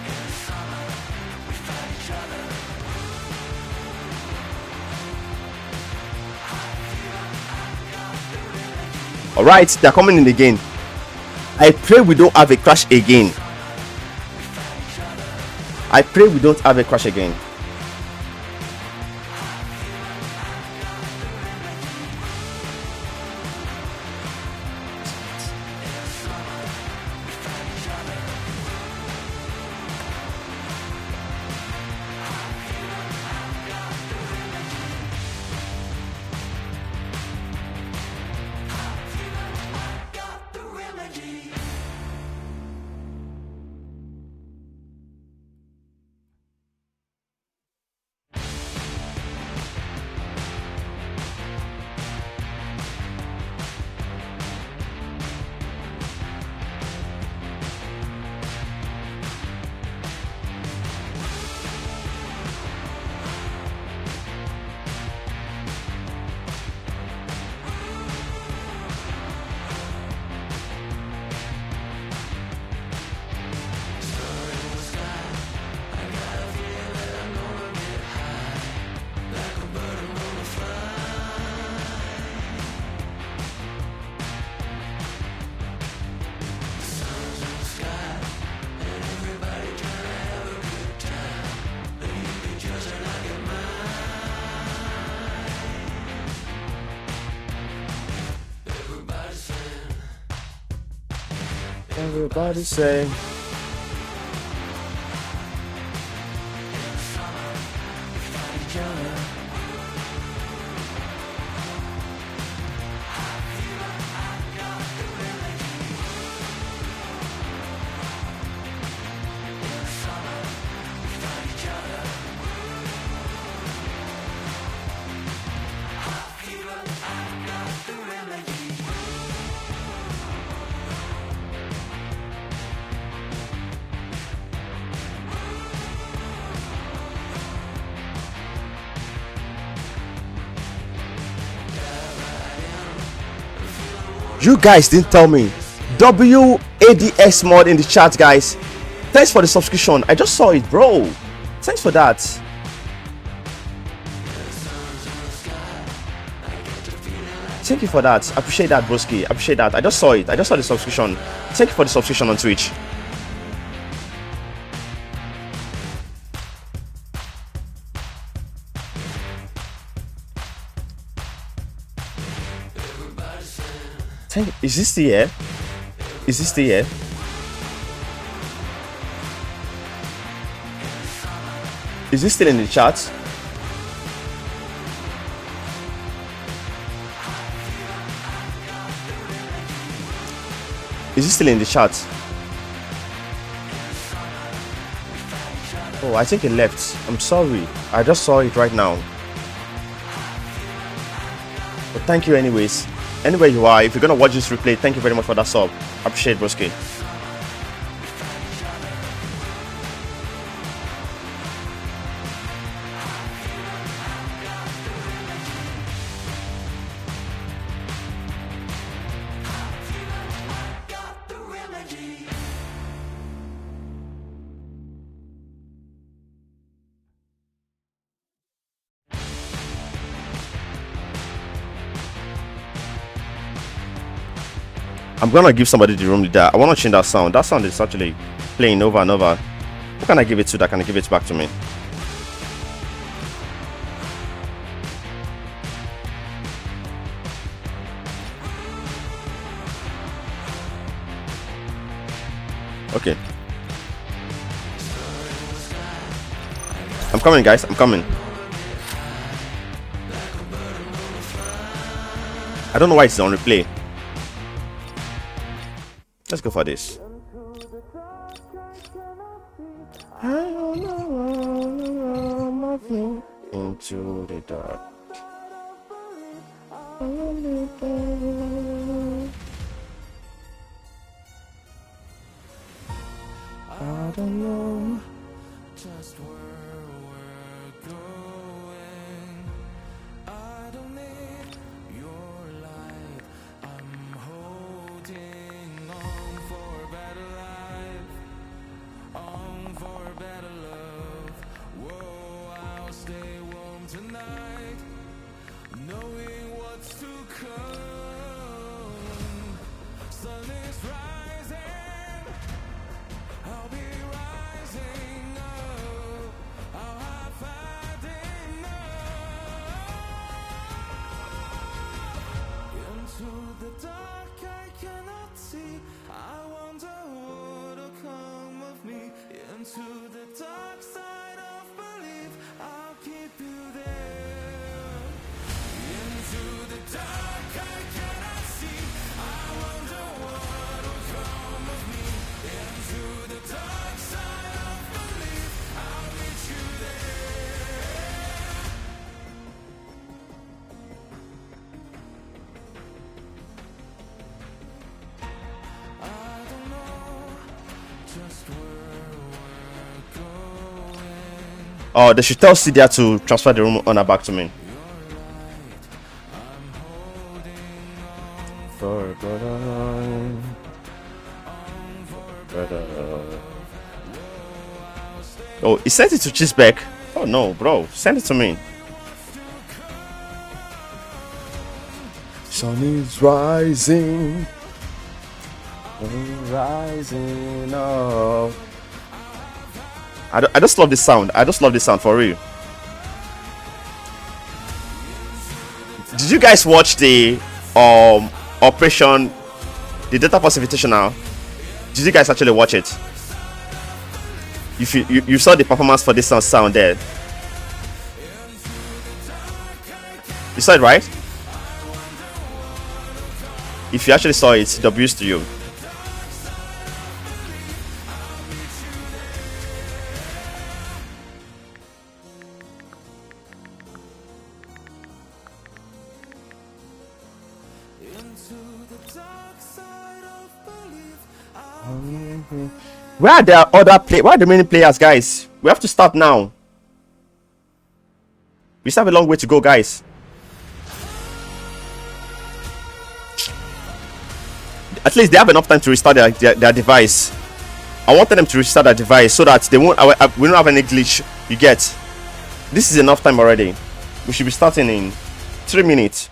All right, they're coming in again. I pray we don't have a crash again. I pray we don't have a crash again. Everybody say you guys didn't tell me. WADS mod in the chat, guys. Thanks for the subscription. I just saw it, bro. Thanks for that. Thank you for that. I appreciate that, broski. I appreciate that. I just saw it. I just saw the subscription. Thank you for the subscription on Twitch. Is this still here? Is this still here? Is this still in the chat? Is he still in the chat? Oh, I think he left. I'm sorry. I just saw it right now. But thank you anyways. Anywhere you are, if you're gonna watch this replay, thank you very much for that sub. I appreciate it, broski. I'm gonna give somebody the room leader. I want to change that sound. That sound is actually playing over and over. Who can I give it to that can give it back to me? Okay. I'm coming, guys. I'm coming. I don't know why it's on replay. Let's go for this. Into the dark. I don't know just where we're going. I don't need your light. I'm holding on for a better life, on for a better love. Whoa, I'll stay warm tonight, knowing what's to come. Sun is rising. I'll be rising up. I'll have had enough. Into the dark I cannot see. I wonder what'll come of me. Into the dark side of belief, I'll keep you there. Into the dark I cannot see. I wonder what'll come of me. Into the dark side of belief, I'll meet you there. I don't know just where we're going. Oh, they should tell Cydia to transfer the room owner back to me. For a better. Oh, he sent it to Chisbeck. Oh no, bro, send it to me. Sun is rising, rising up. I just love this sound. I just love this sound for real. Did you guys watch the operation, the data pacification now? Did you guys actually watch it? If you saw the performance for this sound there. You saw it, right? If you actually saw it, W's to you. Where are the other where are the remaining players, guys? We have to start now. We still have a long way to go, guys. At least they have enough time to restart their device. I wanted them to restart their device so that they won't. We don't have any glitch. You get? This is enough time already. We should be starting in 3 minutes.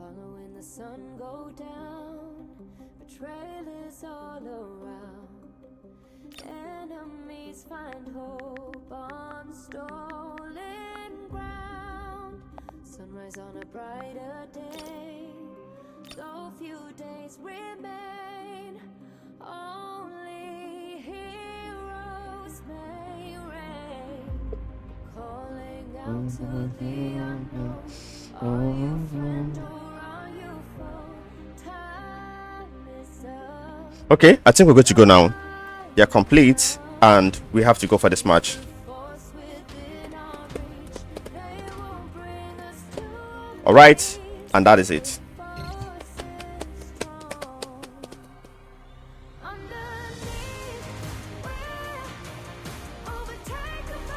Following the sun go down, betrayal is all around. Enemies find hope on stolen ground. Sunrise on a brighter day, though few days remain. Only heroes may reign. Calling out to the unknown. Are you friend or are you foe? Time is up. Okay, I think we're good to go now. They're complete, and we have to go for this match. Force within our reach. They won't bring us to All right, and that is it.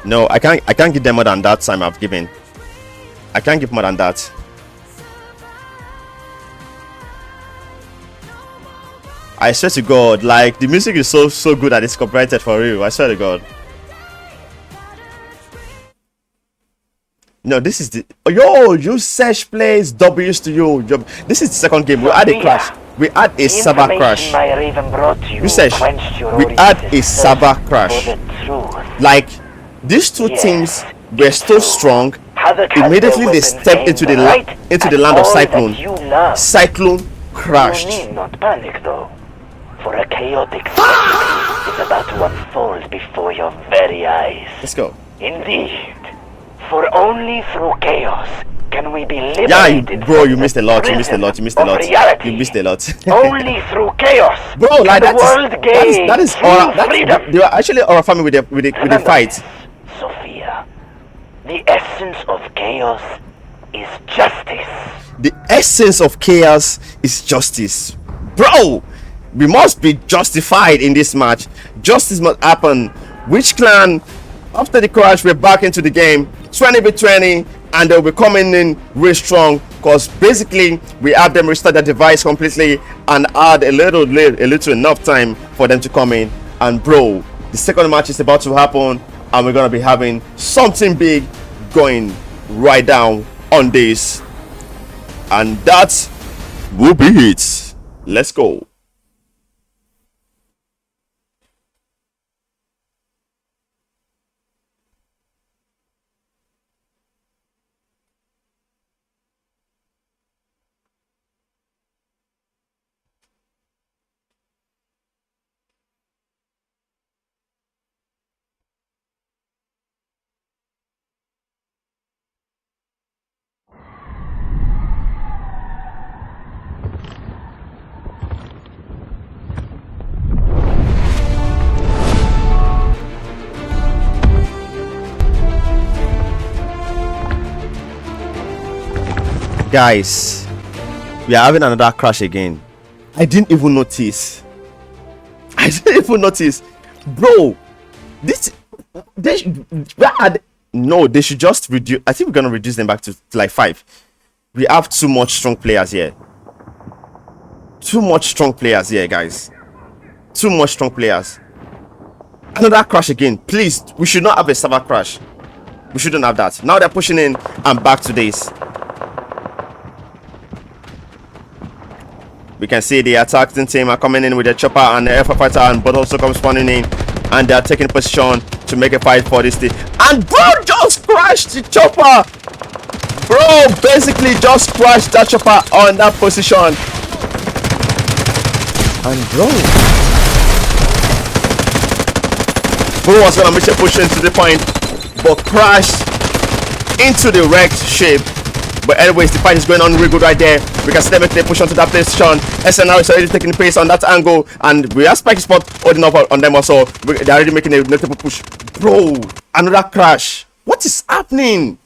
No, I can't give them more than that time I've given. I can't give more than that. I swear to God, like the music is so good that it's copyrighted for real. I swear to God. No, this is the you search plays W's to you. This is the second game. We had a crash. We had a server crash. You search. We had a server crash. Like these two teams were so strong. Immediately they stepped into the land of Cyclone. Cyclone crashed. You need not panic though, for a chaotic spectacle is about to unfold before your very eyes. Let's go. Indeed, for only through chaos can we be liberated. Yeah, bro, you missed a lot. You missed a lot. You missed a lot. You missed a lot. Only through chaos, bro. Like can the world gain that is true freedom. they were actually our family with the fight. Sophia, the essence of chaos is justice. The essence of chaos is justice, bro. We must be justified in this match. Justice must happen. Which clan? After the crash, we're back into the game, 20v20, and they'll be coming in really strong. Because basically, we have them restart the device completely and add a little enough time for them to come in. And bro, the second match is about to happen, and we're gonna be having something big going right down on this, and that will be it. Let's go. Guys, we are having another crash again. I didn't even notice. Bro, they should just reduce. I think we're gonna reduce them back to like 5. We have too much strong players here. Guys. Too much strong players. Another crash again. Please, we should not have a server crash. We shouldn't have that. Now they're pushing in and back to this. We can see the attacking team are coming in with the chopper and the alpha fighter, and but also come spawning in, and they are taking position to make a fight for this thing. And bro just crashed the chopper. Bro basically just crashed that chopper on that position. And bro was gonna make a push into the point, but crashed into the wrecked ship. But anyways, the fight is going on really good right there. We can see them making a push onto that position. SNR is already taking pace on that angle, and we have Spike Spot holding up on them also. They're already making a notable push. Bro, another crash. What is happening?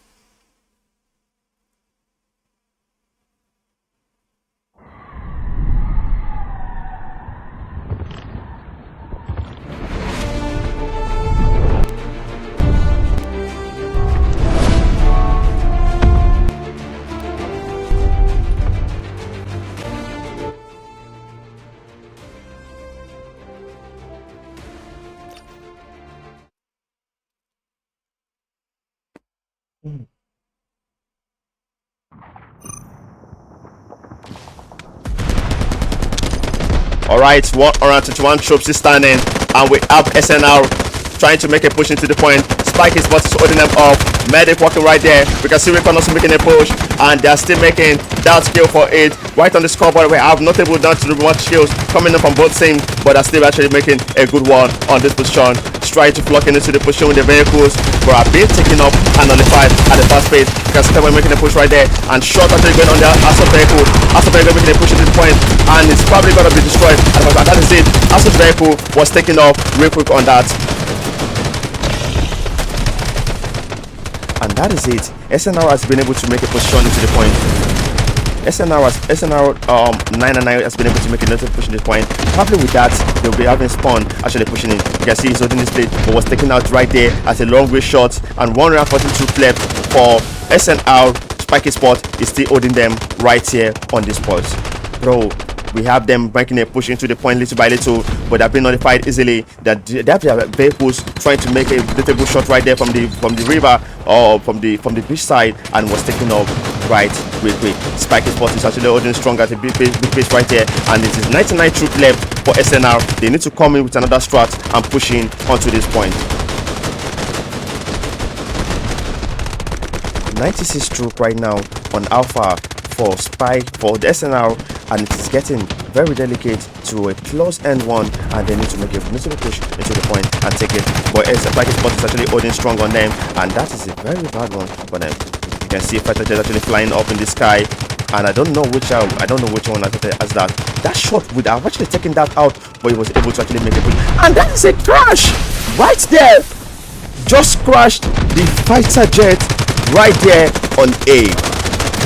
All right, 121 troops is standing, and we have SNR trying to make a push into the point. Spike is what's holding them off. Medic walking right there. We can see Recon also making a push, and they're still making that skill for it. Right on the scoreboard, we have notable down to the much skills coming in from both teams, but are still actually making a good one on this position. Trying to flock into the position with the vehicles, but are being taken up and nullified at the fast pace. You can see them making a push right there, and shot actually going on the assault vehicle. Assault vehicle making a push into the point, and it's probably going to be destroyed. And that is it. Assault vehicle was taken off real quick on that. And that is it. SNR has been able to make a position into the point. SNR 999 has been able to make another push in this point. Probably with that, they'll be having Spawn actually pushing it. You can see he's holding this plate, but was taken out right there as a long range shot, and 142 left for SNR. Spiky Spot is still holding them right here on this spot. Bro, we have them making a push into the point little by little, but they've been notified easily that they have their vehicles trying to make a little shot right there from the river or from the beach side, and was taken off right real quick. Spiky Spot is actually holding strong at a big pace right here, and it is 99 troops left for SNR. They need to come in with another strat and push in onto this point. 96 troop right now on Alpha for the SNR, and it is getting very delicate to a close end one, and they need to make a push into the point and take it. But Spiky Spot is actually holding strong on them, and that is a very bad one for them. You can see fighter jet actually flying up in the sky, and I don't know which one as that. That shot would have actually taken that out, but he was able to actually make a push, and that is a crash right there. Just crashed the fighter jet right there on A.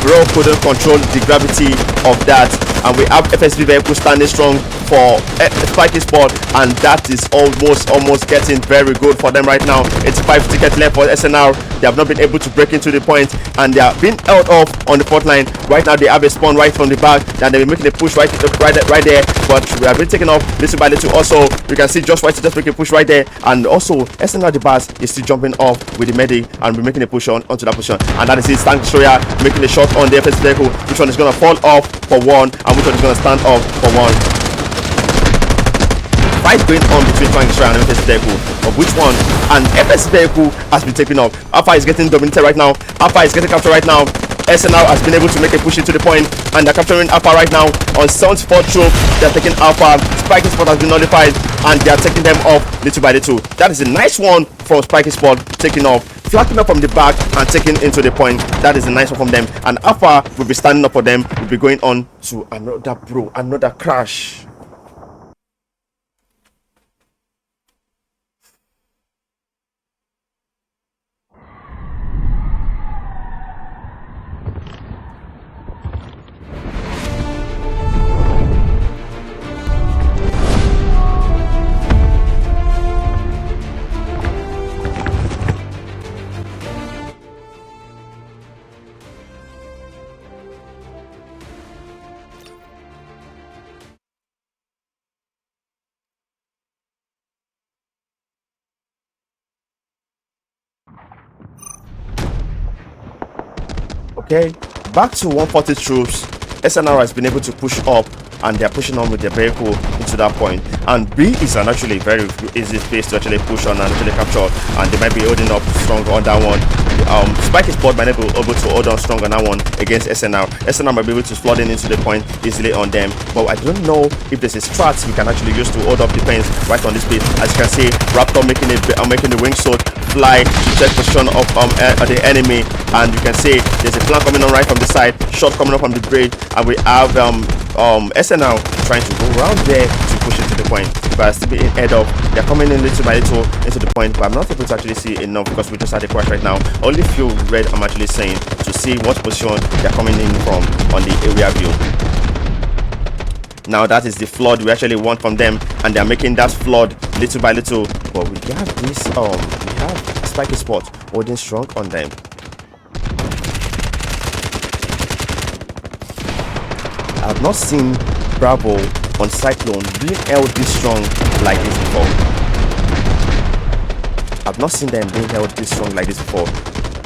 Bro couldn't control the gravity of that, and we have FSB vehicle standing strong for Spiky Spot, and that is almost getting very good for them right now. It's 5 tickets left for SNR. They have not been able to break into the point, and they are being held off on the fourth line. Right now they have a spawn right from the back, and they'll be making a push right there, but we have been taken off little by little. Also, you can see just making a push right there, and also SNR the Bass is still jumping off with the medic, and we're making a push onto that position, and that is it. Tank Destroyer making a shot on the FS vehicle. Which one is going to fall off for one, and which one is going to stand off for one? Fight going on between Tank Destroyer and FS vehicle, of which one? And FS vehicle has been taken off. Alpha is getting dominated right now. Alpha is getting captured right now. SNR has been able to make a push into the point, and they're capturing Alpha right now on 74 troop. They're taking Alpha. Spiky Spot has been nullified, and they are taking them off little by little. That is a nice one from Spiky Spot, taking off, flanking up from the back and taking into the point. That is a nice one from them, and Alpha will be standing up for them. Will be going on to another crash. Okay, back to 140 troops. SNR has been able to push up, and they're pushing on with their vehicle into that point. And B is an actually very easy space to actually push on and actually capture, and they might be holding up strong on that one. Spiky Spot might be able to hold on strong on that one against SNR. SNR might be able to flood in into the point easily on them, but I don't know if there's a strat we can actually use to hold up defense right on this space. As you can see, Raptor making the wingsuit fly to check position of the enemy, and you can see there's a flank coming on right from the side, shot coming up from the bridge, and we have SNR trying to go around there to push into the point, but still being head up. They're coming in little by little into the point, but I'm not able to actually see enough because we just had a crash right now. Only few red I'm actually saying to see what position they're coming in from on the area view. Now that is the flood we actually want from them, and they're making that flood little by little, but we have this we have a Spiky Spot holding strong on them. I've not seen Bravo on Cyclone being held this strong like this before. I've not seen them being held this strong like this before,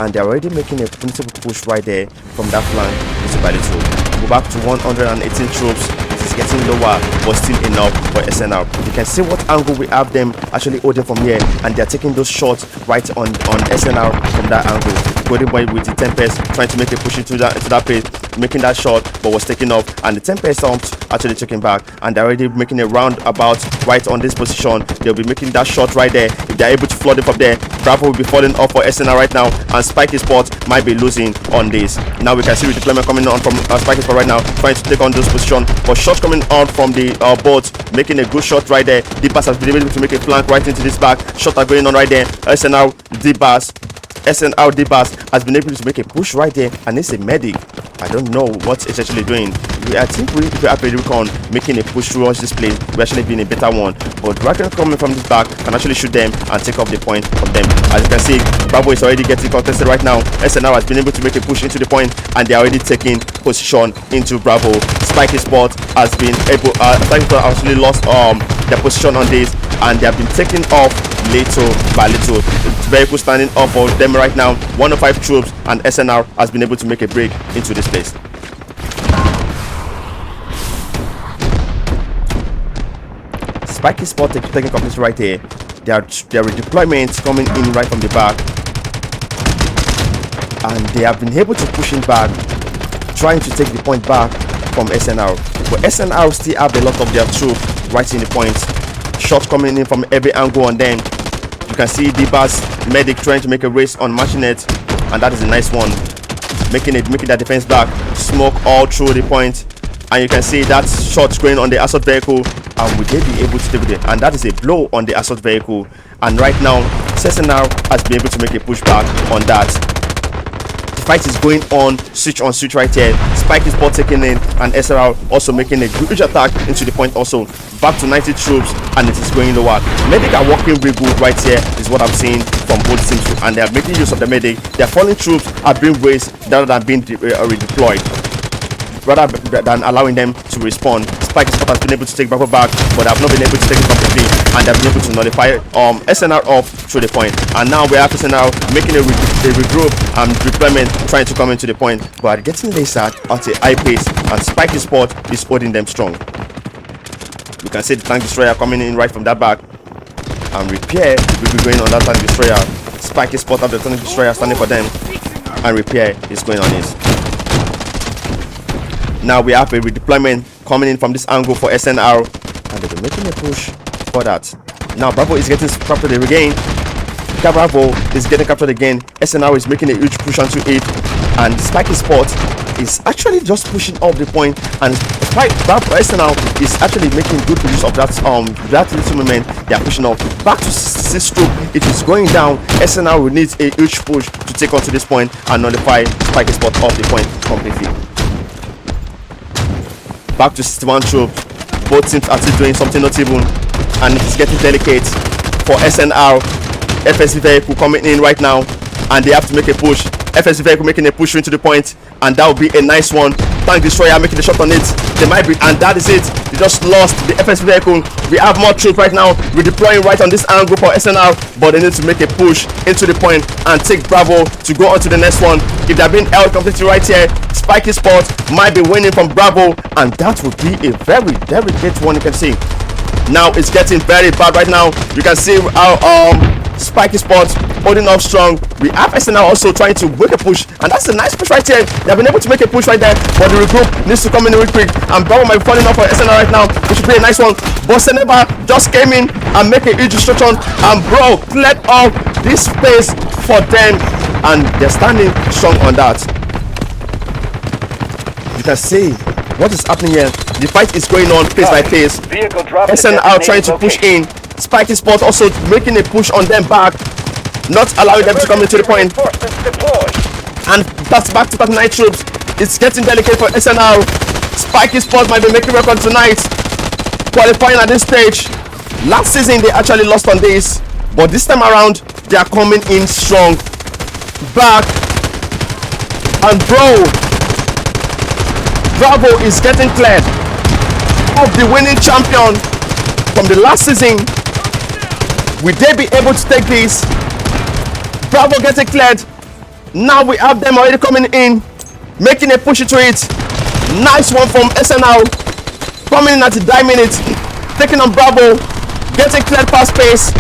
and they're already making a principal push right there from that flank little by little. Go back to 118 troops. It is is getting lower, but still enough for SNR. You can see what angle we have them actually holding from here, and they're taking those shots right on SNR from that angle. Golden Boy with the Tempest trying to make a push into that place, making that shot, but was taken off, and the Tempest actually taking back, and they're already making a roundabout right on this position. They'll be making that shot right there. If they're able to flood it from there, Bravo will be falling off for SNR right now, and Spiky Sport might be losing on this. Now we can see redeployment coming on from Spiky Sport right now, trying to take on this position, but shots coming on from the boat, making a good shot right there. D-Bass has been able to make a flank right into this back. Shots are going on right there. SNR D-Bass has been able to make a push right there, and it's a medic. I don't know what it's actually doing. I think we have a recon making a push towards this place. We're actually being a better one, but Draken coming from this back can actually shoot them and take off the point from them. As you can see, Bravo is already getting contested right now. SNR has been able to make a push into the point, and they're already taking position into Bravo. Spiky Sport has been able Spiky Sport actually lost their position on this, and they have been taken off little by little. Vehicle standing up for them right now. 105 troops, and SNR has been able to make a break into this place. Spiky Sport taking companies right here. There are redeployments coming in right from the back, and they have been able to push in back, trying to take the point back from SNR. But SNR still have a lot of their troops right in the point. Shots coming in from every angle on them. You can see D-Bass medic trying to make a race on Machinet, and that is a nice one, making that defense back. Smoke all through the point, and you can see that shot going on the assault vehicle, and will they be able to take it? And that is a blow on the assault vehicle. And right now, SNR has been able to make a pushback on that. The fight is going on switch right here. Spiky Sport taking in, and SNR also making a huge attack into the point also. Back to 90 troops, and it is going lower. Medic are working really good right here, is what I'm seeing from both teams, and they are making use of the medic. Their falling troops are being raised rather than being redeployed, rather than allowing them to respawn. Spiky Sport has been able to take Bravo back, but they have not been able to take it completely, and they have been able to nullify SNR off through the point. And now we have SNR making a regroup and deployment, trying to come into the point, but getting laser at a high pace, and Spiky Sport is holding them strong. You can see the tank destroyer coming in right from that back, and repair will be going on that tank destroyer. Spiky Sport have the tank destroyer standing for them, and repair is going on this. Now we have a redeployment coming in from this angle for SNR, and they'll be making a push for that. Now Bravo is getting captured again. Bravo is getting captured again. SNR is making a huge push onto it, and Spiky Sport is actually just pushing up the point, and SNR is actually making good use of that little moment. They are pushing up back to 66 stroke. It is going down. SNR will need a huge push to take onto this point and nullify Spiky Sport off the point completely. Back to 61 troops. Both teams are still doing something notable, and it is getting delicate for SNR. FSV vehicle coming in right now, and they have to make a push. FSV vehicle making a push into the point, and that will be a nice one. Tank destroyer making the shot on it. They might be, and that is it. They just lost the FSV vehicle. We have more troops right now. We're deploying right on this angle for SNR, but they need to make a push into the point and take Bravo to go on to the next one. If they're being held completely right here, Spiky Sport might be winning from Bravo, and that would be a very delicate one. You can see now it's getting very bad right now. You can see how Spiky Sport holding up strong. We have SNR also trying to make a push, and that's a nice push right here. They have been able to make a push right there, but the regroup needs to come in real quick, and Bravo might be falling off for SNR right now, which should be a nice one. But Seneba just came in and make a huge destruction, and bro cleared off this space for them, and they're standing strong on that. You can see what is happening here. The fight is going on pace by pace. SNR trying to push in. Spiky Sport also making a push on them back, not allowing them to come into the point. And that's back to 39 troops. It's getting delicate for SNR. Spiky Sport might be making record tonight, qualifying at this stage. Last season they actually lost on this, but this time around they are coming in strong. Back, and Bravo is getting cleared of the winning champion from the last season. Will they be able to take this? Bravo getting cleared. Now we have them already coming in, making a push into it. Nice one from SNR. coming in at the 9 minutes, taking on Bravo, getting cleared past space.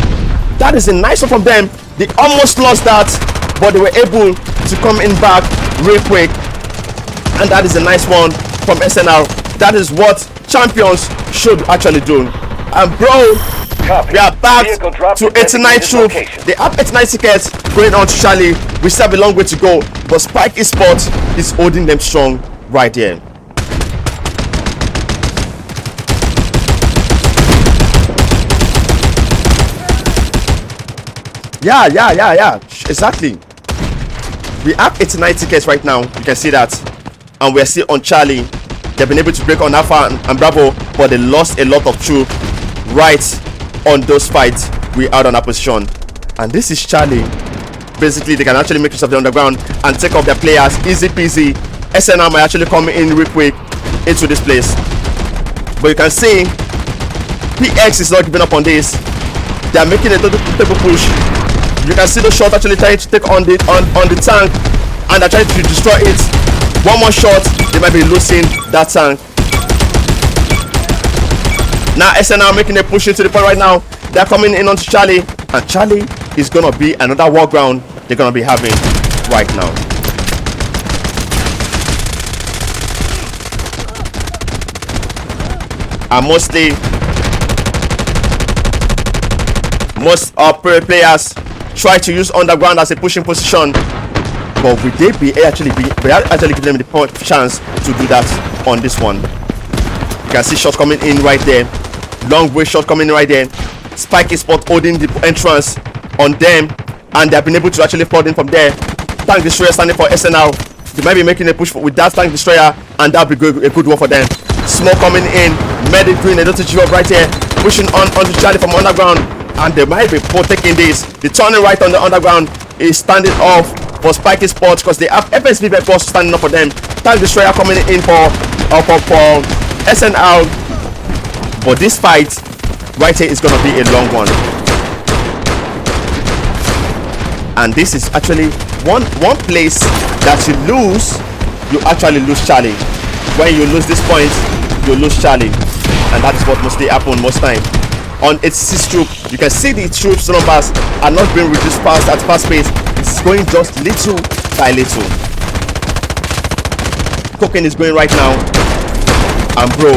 That is a nice one from them. They almost lost that, but they were able to come in back real quick, and that is a nice one from SNR. That is what champions should actually do. And bro, Copy. we are back Vehicle drop to 89 troops. location. They have 89 tickets going on to Charlie. We still have a long way to go, but Spike Esports is holding them strong right here. Yeah, exactly. We have 89 tickets right now, you can see that, and we're still on Charlie. They've been able to break on Alpha and Bravo, but they lost a lot of troops right on those fights. We are on our position, and this is Charlie. Basically, they can actually make use of the underground and take off their players easy peasy. SNR might actually come in real quick into this place, but you can see PX is not giving up on this. They are making a total push. You can see the shot actually trying to take on the tank, and they're trying to destroy it. One more shot, they might be losing that tank. Now SNR making a push into the point right now. They're coming in onto Charlie, and Charlie is gonna be another war ground they're gonna be having right now. And most players try to use underground as a pushing position, but will they actually give them the chance to do that on this one? You can see shots coming in right there, long range shot coming in right there. Spike Esports holding the entrance on them, and they have been able to actually flood in from there. Tank destroyer standing for SNR. They might be making a push with that tank destroyer, and that'll be a good one for them. Smoke coming in, Medic doing a little job right here, pushing onto Charlie from underground, and they might be taking this. The turning right on the underground is standing off for Spike Esports because they have FSV vehicles standing up for them. Tank destroyer coming in for SNR, but this fight right here is gonna be a long one, and this is actually one place that you lose, you actually lose Charlie. When you lose this point, you lose Charlie, and that is what mostly happen most time. On 86 troops, you can see the troops numbers are not being reduced at fast pace. It's going just little by little. Cooking is going right now, and bro,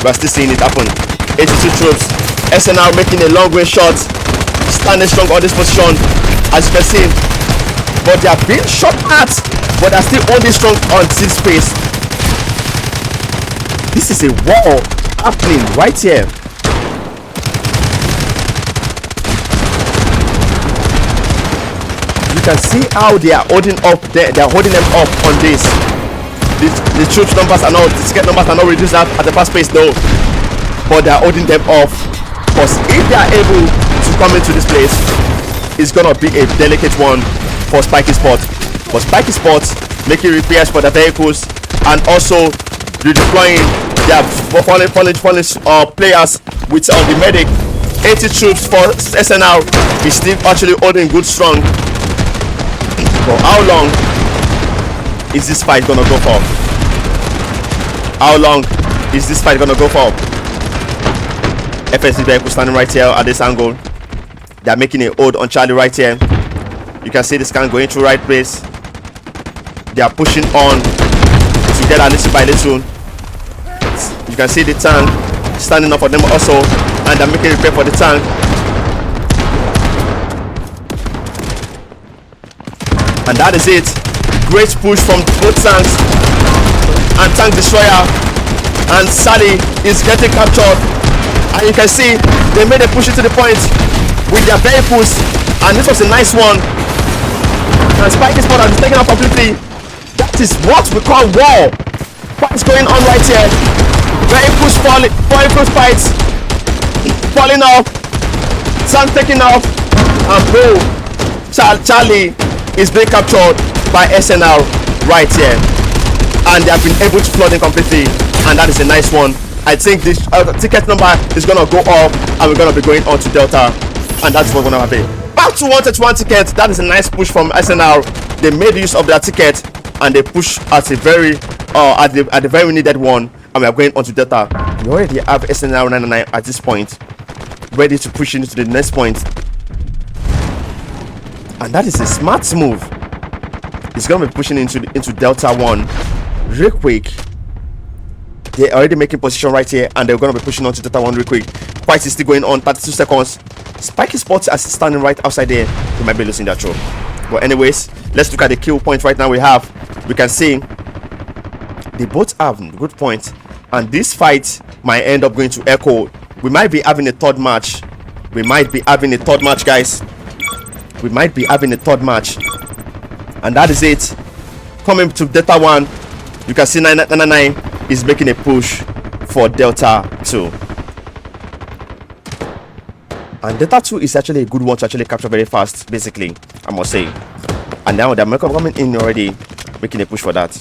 we're still seeing it happen. 82 troops, SNR making a long range shot, standing strong on this position, as you can see, but they are being shot at, but they're still holding strong on this space. This is a war happening right here. You can see how they are holding up. They are holding them up on this. The troops numbers are not, the ticket numbers are not reduced at the fast pace though, but they are holding them off. Because if they are able to come into this place, it's gonna be a delicate one for Spike Esports. For Spike Esports making repairs for the vehicles and also redeploying their fallen players with the medic. 80 troops for SNR is still actually holding good strong. For how long is this fight gonna go for? How long is this fight gonna go for? FSD vehicle standing right here at this angle. They are making a hold on Charlie right here. You can see the scan going through right place. They are pushing on together little by little. You can see the tank standing up for them also, and they're making repair for the tank. And that is it. Great push from both tanks and tank destroyer, and Sally is getting captured, and you can see they made a push into the point with their vehicles, and this was a nice one, and Spike Esports has taken out completely. That is what we call war. What's going on right here? Vehicles falling fights falling off, tank taking off, and boom, Charlie is being captured by SNR right here, and they have been able to flood in completely, and that is a nice one. I think this ticket number is gonna go up, and we're gonna be going on to Delta, and that's what's gonna happen. Back to 131 tickets. That is a nice push from SNR. They made use of their ticket, and they push at a very at the very needed one, and we are going on to Delta. We already have SNR 99 at this point, ready to push into the next point. And that is a smart move. It's gonna be pushing into Delta 1 real quick. They're already making position right here, and they're gonna be pushing on to Delta 1 real quick. Fight is still going on, 32 seconds. Spiky Spots are standing right outside there. They might be losing that throw. But anyways, let's look at the kill point right now. We can see they both have good points, and this fight might end up going to Echo. We might be having a third match. We might be having a third match, guys. We might be having a third match, and that is it. Coming to Delta 1, you can see 999 is making a push for Delta 2. And Delta 2 is actually a good one to actually capture very fast, basically, I must say. And now they're coming in already, making a push for that.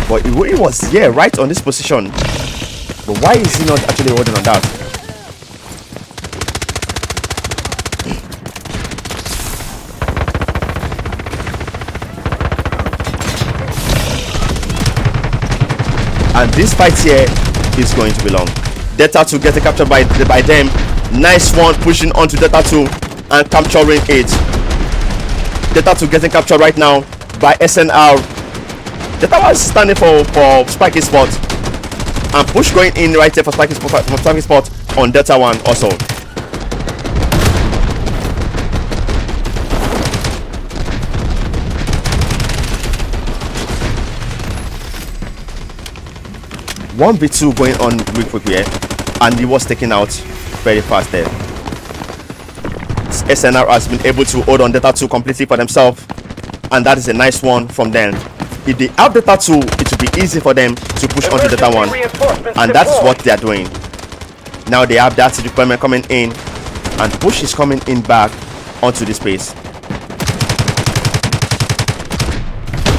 But it was, yeah, right on this position. But why is he not actually holding on that? And this fight here is going to be long. Delta 2 getting captured by them. Nice one, pushing onto Delta 2 and capturing it. Delta 2 getting captured right now by SNR. Delta 1 is standing for Spiky Spot, and push going in right here for Spiky Spot on Delta 1 also. One v2 going on real quick here, and he was taken out very fast there. SNR has been able to hold on Delta 2 completely for themselves, and that is a nice one from them. If they have Delta 2, it will be easy for them to push onto Delta 1, and that's what they are doing. Now they have that deployment coming in, and push is coming in back onto the space.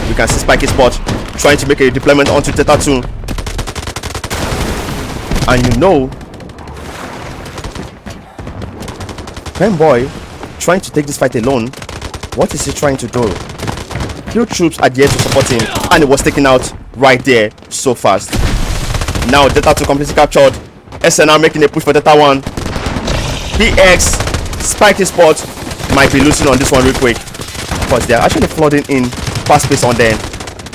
You can see Spiky Spot trying to make a deployment onto Delta 2. And you know, Boy trying to take this fight alone. What is he trying to do? Few troops are there to support him, and it was taken out right there so fast. Now Delta 2 completely captured. SNR making a push for Delta 1. PX Spiky Spot might be losing on this one real quick, because they are actually flooding in fast pace on them.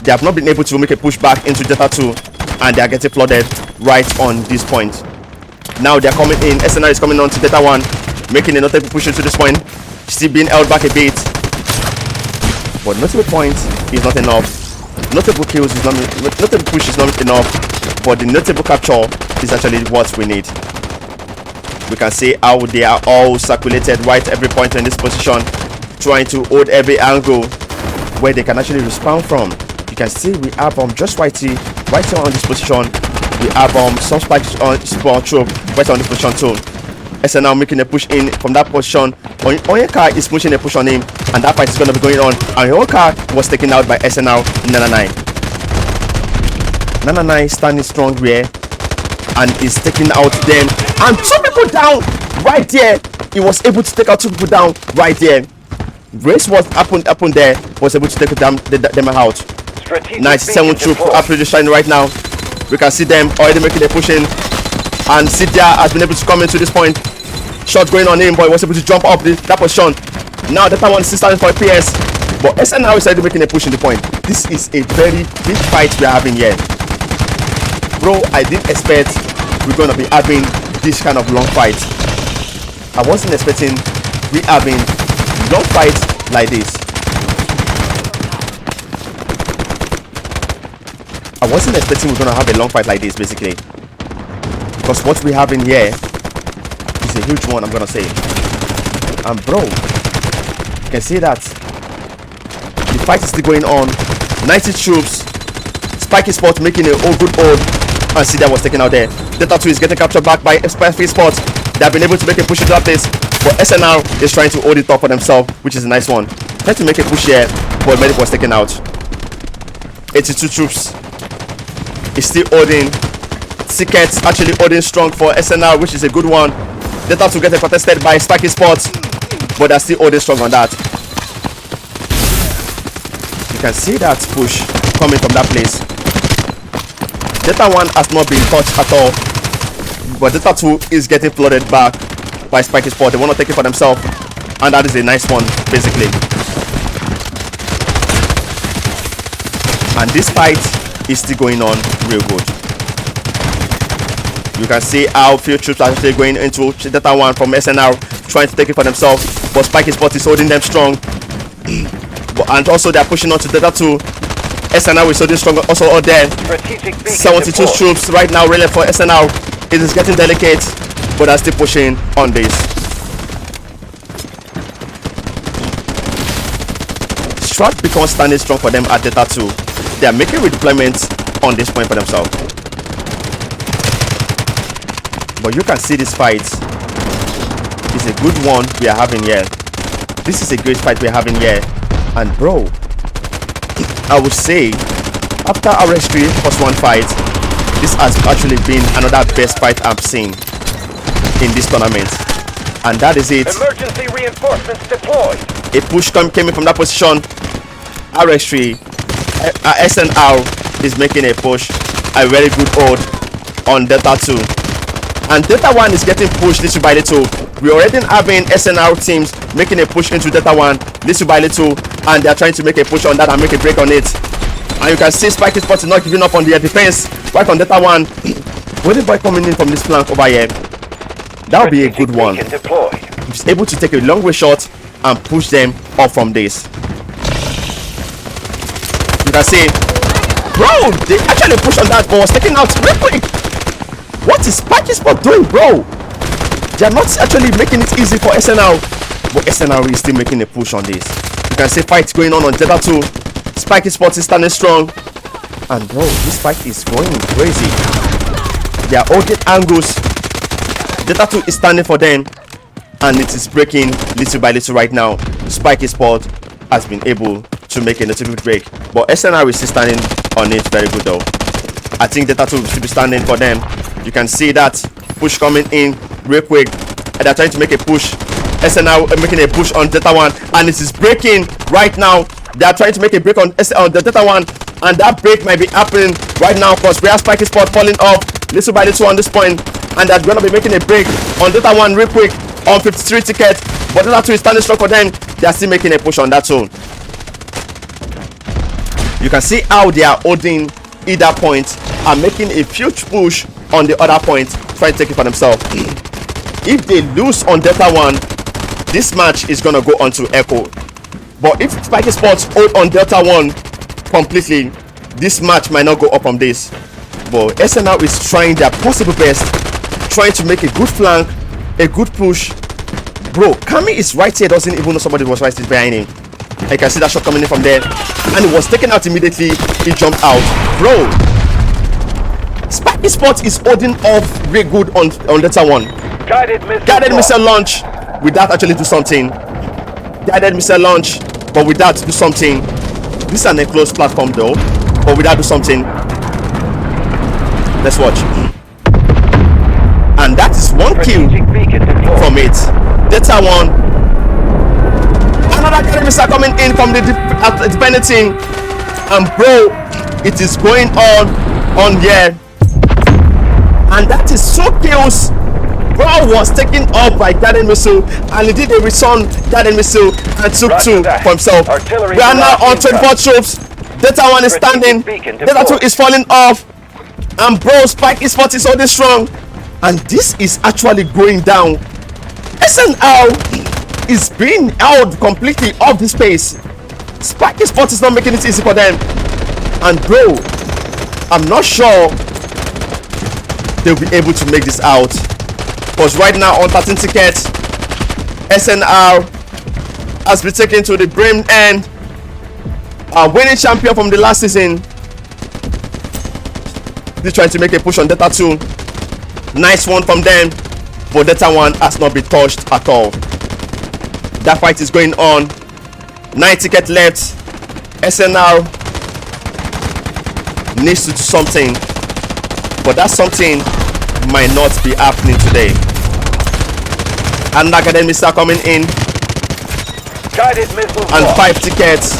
They have not been able to make a push back into Delta 2, and they are getting flooded right on this point. Now they are coming in. SNR is coming on to Delta 1, making a notable push into this point. Still being held back a bit, but notable points is not enough. Notable kills is not, notable push is not enough, but the notable capture is actually what we need. We can see how they are all circulated right every point in this position, trying to hold every angle where they can actually respawn from. You can see we have just right here on this position. We have some spikes on spawn troop right on this position too. SNR making a push in from that position. Onyeka is pushing a push on him, and that fight is going to be going on. And Onyeka was taken out by SNR 99. 99 standing strong here and is taking out them, and 2 people down right there. He was able to take out 2 people down right there. Race was up there, was able to take them out. 97 troop absolutely shining right now. We can see them already making a push in, and Sidia has been able to come into this point. Shot going on him, but he was able to jump up that position. Now Delta 1 is still standing for a PS, but SNR is already making a push in the point. This is a very big fight we are having here, bro. I didn't expect we're going to be having this kind of long fight. I wasn't expecting we having long fights like this. I wasn't expecting we're going to have a long fight like this, basically, because what we have in here is a huge one, I'm going to say. And bro, you can see that the fight is still going on. 90 troops, Spiky Spot making a good hold, and Sidia was taken out there. Delta 2 is getting captured back by Spiky Spot. They have been able to make a push into that place, but SNR is trying to hold it up for themselves, which is a nice one. Trying to make a push here, but Medic was taken out. 82 troops is still holding. Tickets actually holding strong for SNR, which is a good one. Delta 2 getting contested by Spiky Spot, but they're still holding strong on that. You can see that push coming from that place. Data 1 has not been touched at all. But Data 2 is getting flooded back by Spiky Sport. They want to take it for themselves. And that is a nice one, basically. And this fight is still going on real good. You can see how few troops are actually going into Data 1 from SNR, trying to take it for themselves. But Spiky Sport is holding them strong. And also they are pushing on to Data 2. SNR is holding strong also out there. 72 troops right now really for SNR. It is getting delicate, but they're still pushing on this. Strat becomes standing strong for them at Data 2. They are making redeployments on this point for themselves. But you can see this fight is a good one we are having here. This is a great fight we are having here. And bro, I would say after RS3 +1 fight, this has actually been another best fight I've seen in this tournament. And that is it. Emergency reinforcements deployed. A push came in from that position. RS3 SNR is making a push. A very good hold on Data 2. And Data 1 is getting pushed little by little. We already having SNR teams making a push into Data 1 little by little, and they are trying to make a push on that and make a break on it. And you can see Spiky Sport is not giving up on their defense right on Data 1. With the boy coming in from this flank over here, that would be a good one. He's able to take a long way shot and push them off from this. You can see, bro, they actually pushed on that, but was taken out real quick. What is Spiky Sport doing, bro? They are not actually making it easy for SNR, but SNR is still making a push on this. You can see fights going on Data 2. Spiky Sport is standing strong, and bro, this fight is going crazy. They are holding angles. Data 2 is standing for them, and it is breaking little by little right now. Spiky Sport has been able to make a notable break, but SNR is still standing on it very good though. I think Data 2 will still be standing for them. You can see that push coming in real quick, and they're trying to make a push. SNR making a push on Data 1, and it is breaking right now. They are trying to make a break on the Data 1, and that break might be happening right now because we have Spiky Sport falling off little by little on this point, and they're going to be making a break on Data 1 real quick on 53 tickets. But Data 2 is standing strong for them. They are still making a push on that zone. You can see how they are holding either point and making a huge push on the other point, trying to take it for themselves. If they lose on Data 1, this match is gonna go on to Echo. But if Spiky Sports hold on Delta 1 completely, this match might not go up on this. But SNR is trying their possible best, trying to make a good flank, a good push. Bro, Kami is right here, doesn't even know somebody was right behind him. I can see that shot coming in from there, and it was taken out immediately. He jumped out. Bro, Spiky Sports is holding off very good on Delta 1. Guided missile launch without actually do something. Guided missile launch, but without do something. This is an enclosed platform though, but without do something. Let's watch. And that is one kill from it. Delta 1. Another guided missile coming in from the defending team. And bro, it is going on here. And that is 2 kills. Bro was taken up by guided missile, and he did a return guided missile and took 2 for himself. We are now on 24 troops. Delta 1 is standing. Delta 2 is falling off. And bro, Spiky Sport is holding strong. And this is actually going down. SNR is being held completely off the space. Spiky Sport is not making it easy for them. And bro, I'm not sure they'll be able to make this out. Because right now on 13 tickets, SNR has been taken to the brim end. A winning champion from the last season. They're trying to make a push on Delta 2. Nice one from them. But Delta 1 has not been touched at all. That fight is going on. 9 tickets left. SNR needs to do something. But that something might not be happening today. And guided missile coming in. Guided missile and 5 tickets.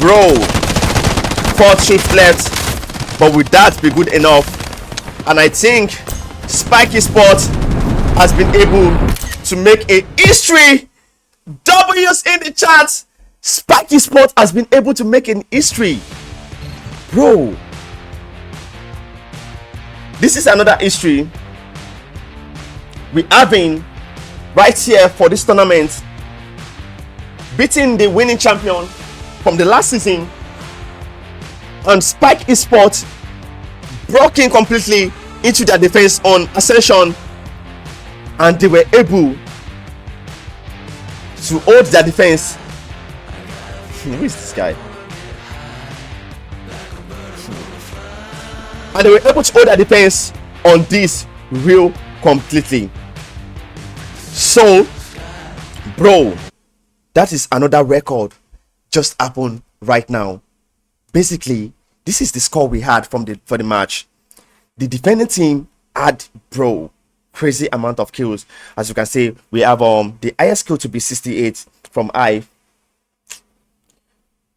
Bro, 4 troops left. But would that be good enough? And I think Spiky Sports has been able to make a history. W's in the chat. Spiky Sports has been able to make an history. Bro, this is another history we having right here for this tournament, beating the winning champion from the last season, and Spike Esports broke in completely into their defense on Ascension, and they were able to hold their defense. Who is this guy? And they were able to hold their defense on this real completely. So, bro, that is another record just happened right now. Basically, this is the score we had for the match. The defending team had, bro, crazy amount of kills. As you can see, we have the highest kill to be 68 from I.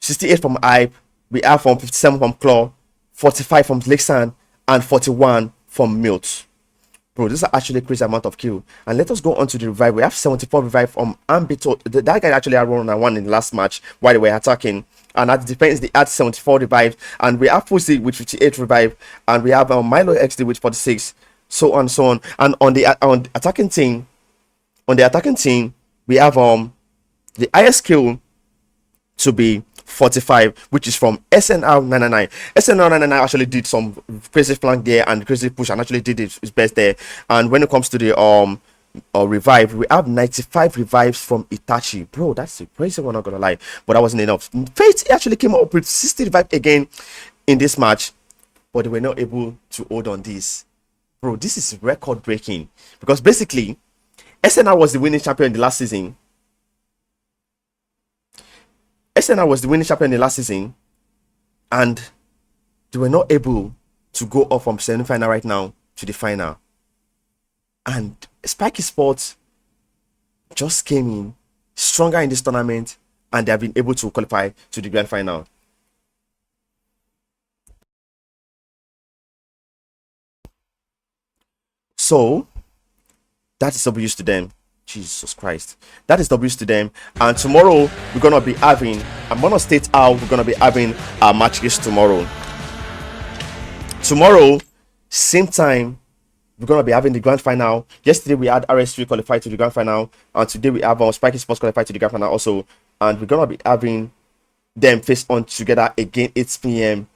68 from I. We have 57 from Claw, 45 from Lexan, and 41 from Milt. Bro, this is actually a crazy amount of kill. And let us go on to the revive. We have 74 revive from Ambito. That guy actually had 1-on-1 in the last match while they were attacking. And at the defense, they had 74 revive. And we have Fusi with 58 revive. And we have Milo XD with 46. So on and so on. And on the attacking team, we have the highest kill to be 45, which is from SNR 99. SNR 99 actually did some crazy flank there and crazy push and actually did his best there. And when it comes to the revive, we have 95 revives from Itachi. Bro, that's a crazy one, not gonna lie, but that wasn't enough. Fate actually came up with 60 revive again in this match, but they were not able to hold on this. Bro, this is record breaking, because basically SNR was the winning champion in the last season. SNR was the winning champion in the last season, and they were not able to go up from semi-final right now to the final. And Spiky Sports just came in stronger in this tournament, and they have been able to qualify to the grand final. So that is W's to them. Jesus Christ, that is W's to them. And tomorrow we're gonna be having, I'm gonna state how we're gonna be having our matches tomorrow. Tomorrow, same time, we're gonna be having the grand final. Yesterday we had RS3 qualified to the grand final, and today we have Spiky Sports qualified to the grand final also. And we're gonna be having them face on together again 8 p.m.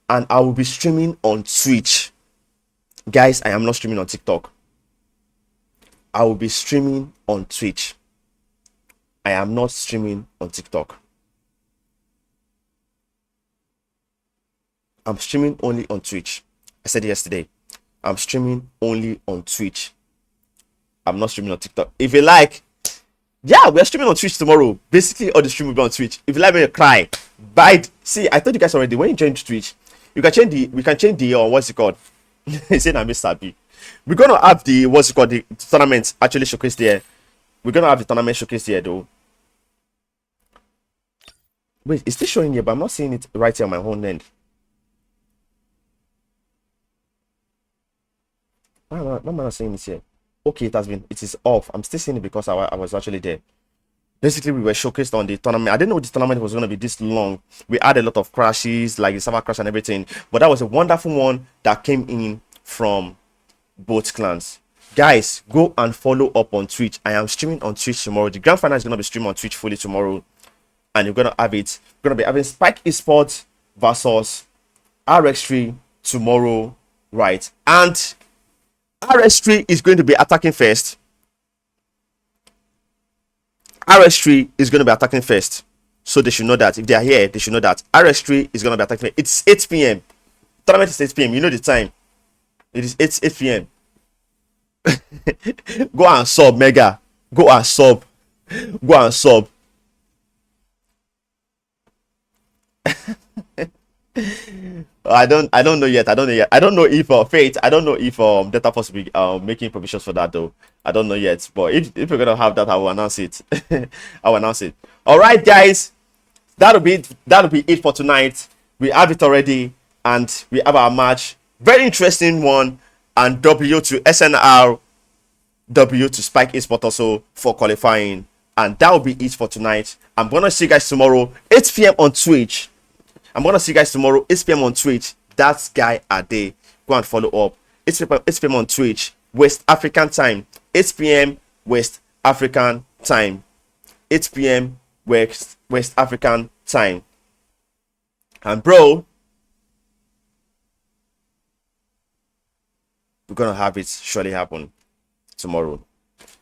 and I will be streaming on Twitch. Guys, I am not streaming on TikTok. I will be streaming on Twitch. I am not streaming on TikTok. I'm streaming only on Twitch. I said it yesterday. I'm streaming only on Twitch. I'm not streaming on TikTok. If you like, yeah, we're streaming on Twitch tomorrow. Basically, all the stream will be on Twitch. If you like me to cry, see, I told you guys already, when you change Twitch, we can change the what's it called? He said I miss Sabi. We're gonna have the the tournament actually showcased here. We're gonna have the tournament showcased here though. Wait, it's still showing here, but I'm not seeing it right here on my own end. Why am I not seeing it here? Okay, it is off. I'm still seeing it because I was actually there. Basically, we were showcased on the tournament. I didn't know this tournament was gonna be this long. We had a lot of crashes, like the server crash and everything, but that was a wonderful one that came in from both clans. Guys, go and follow up on Twitch. I am streaming on Twitch tomorrow. The grand final is gonna be streamed on Twitch fully tomorrow, and you're gonna have it. We're gonna be having Spike Esports versus RX3 tomorrow, right? And RX3 is going to be attacking first. RX3 is going to be attacking first, so they should know that. If they are here, they should know that RX3 is going to be attacking first. It's 8 p.m. Tournament is 8 p.m. You know the time. It is 8 p.m. Go and sub, Mega. Go and sub. Go and sub. I don't know yet. I don't know if Fate. I don't know if Data Force will be making provisions for that though. I don't know yet. But if we're gonna have that, I will announce it. I will announce it. All right, guys. That'll be it for tonight. We have it already. and we have our match. Very interesting one. And W to SNR, W to Spike Esport also for qualifying. And that will be it for tonight. I'm gonna see you guys tomorrow, 8 p.m. on Twitch. I'm gonna see you guys tomorrow, 8 p.m. on Twitch. That's Guy Ade. Go and follow up. 8 p.m. on Twitch, West African time. 8 p.m. West African time. 8 p.m. West African time. And bro, we're gonna have it surely happen tomorrow.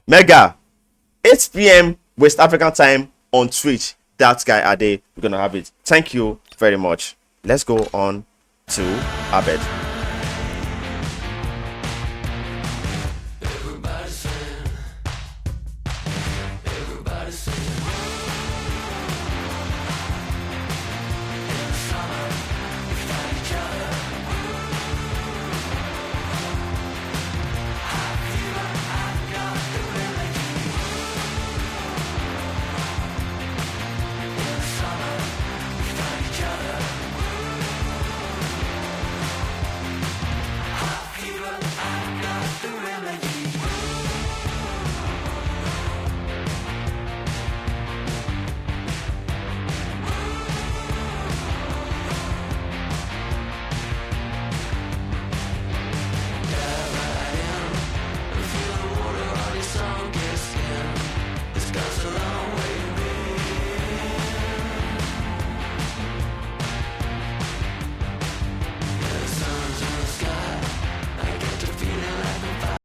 Mega, 8 p.m. West African time on Twitch. That's Guy Ade. We're gonna have it. Thank you very much. Let's go on to Abed.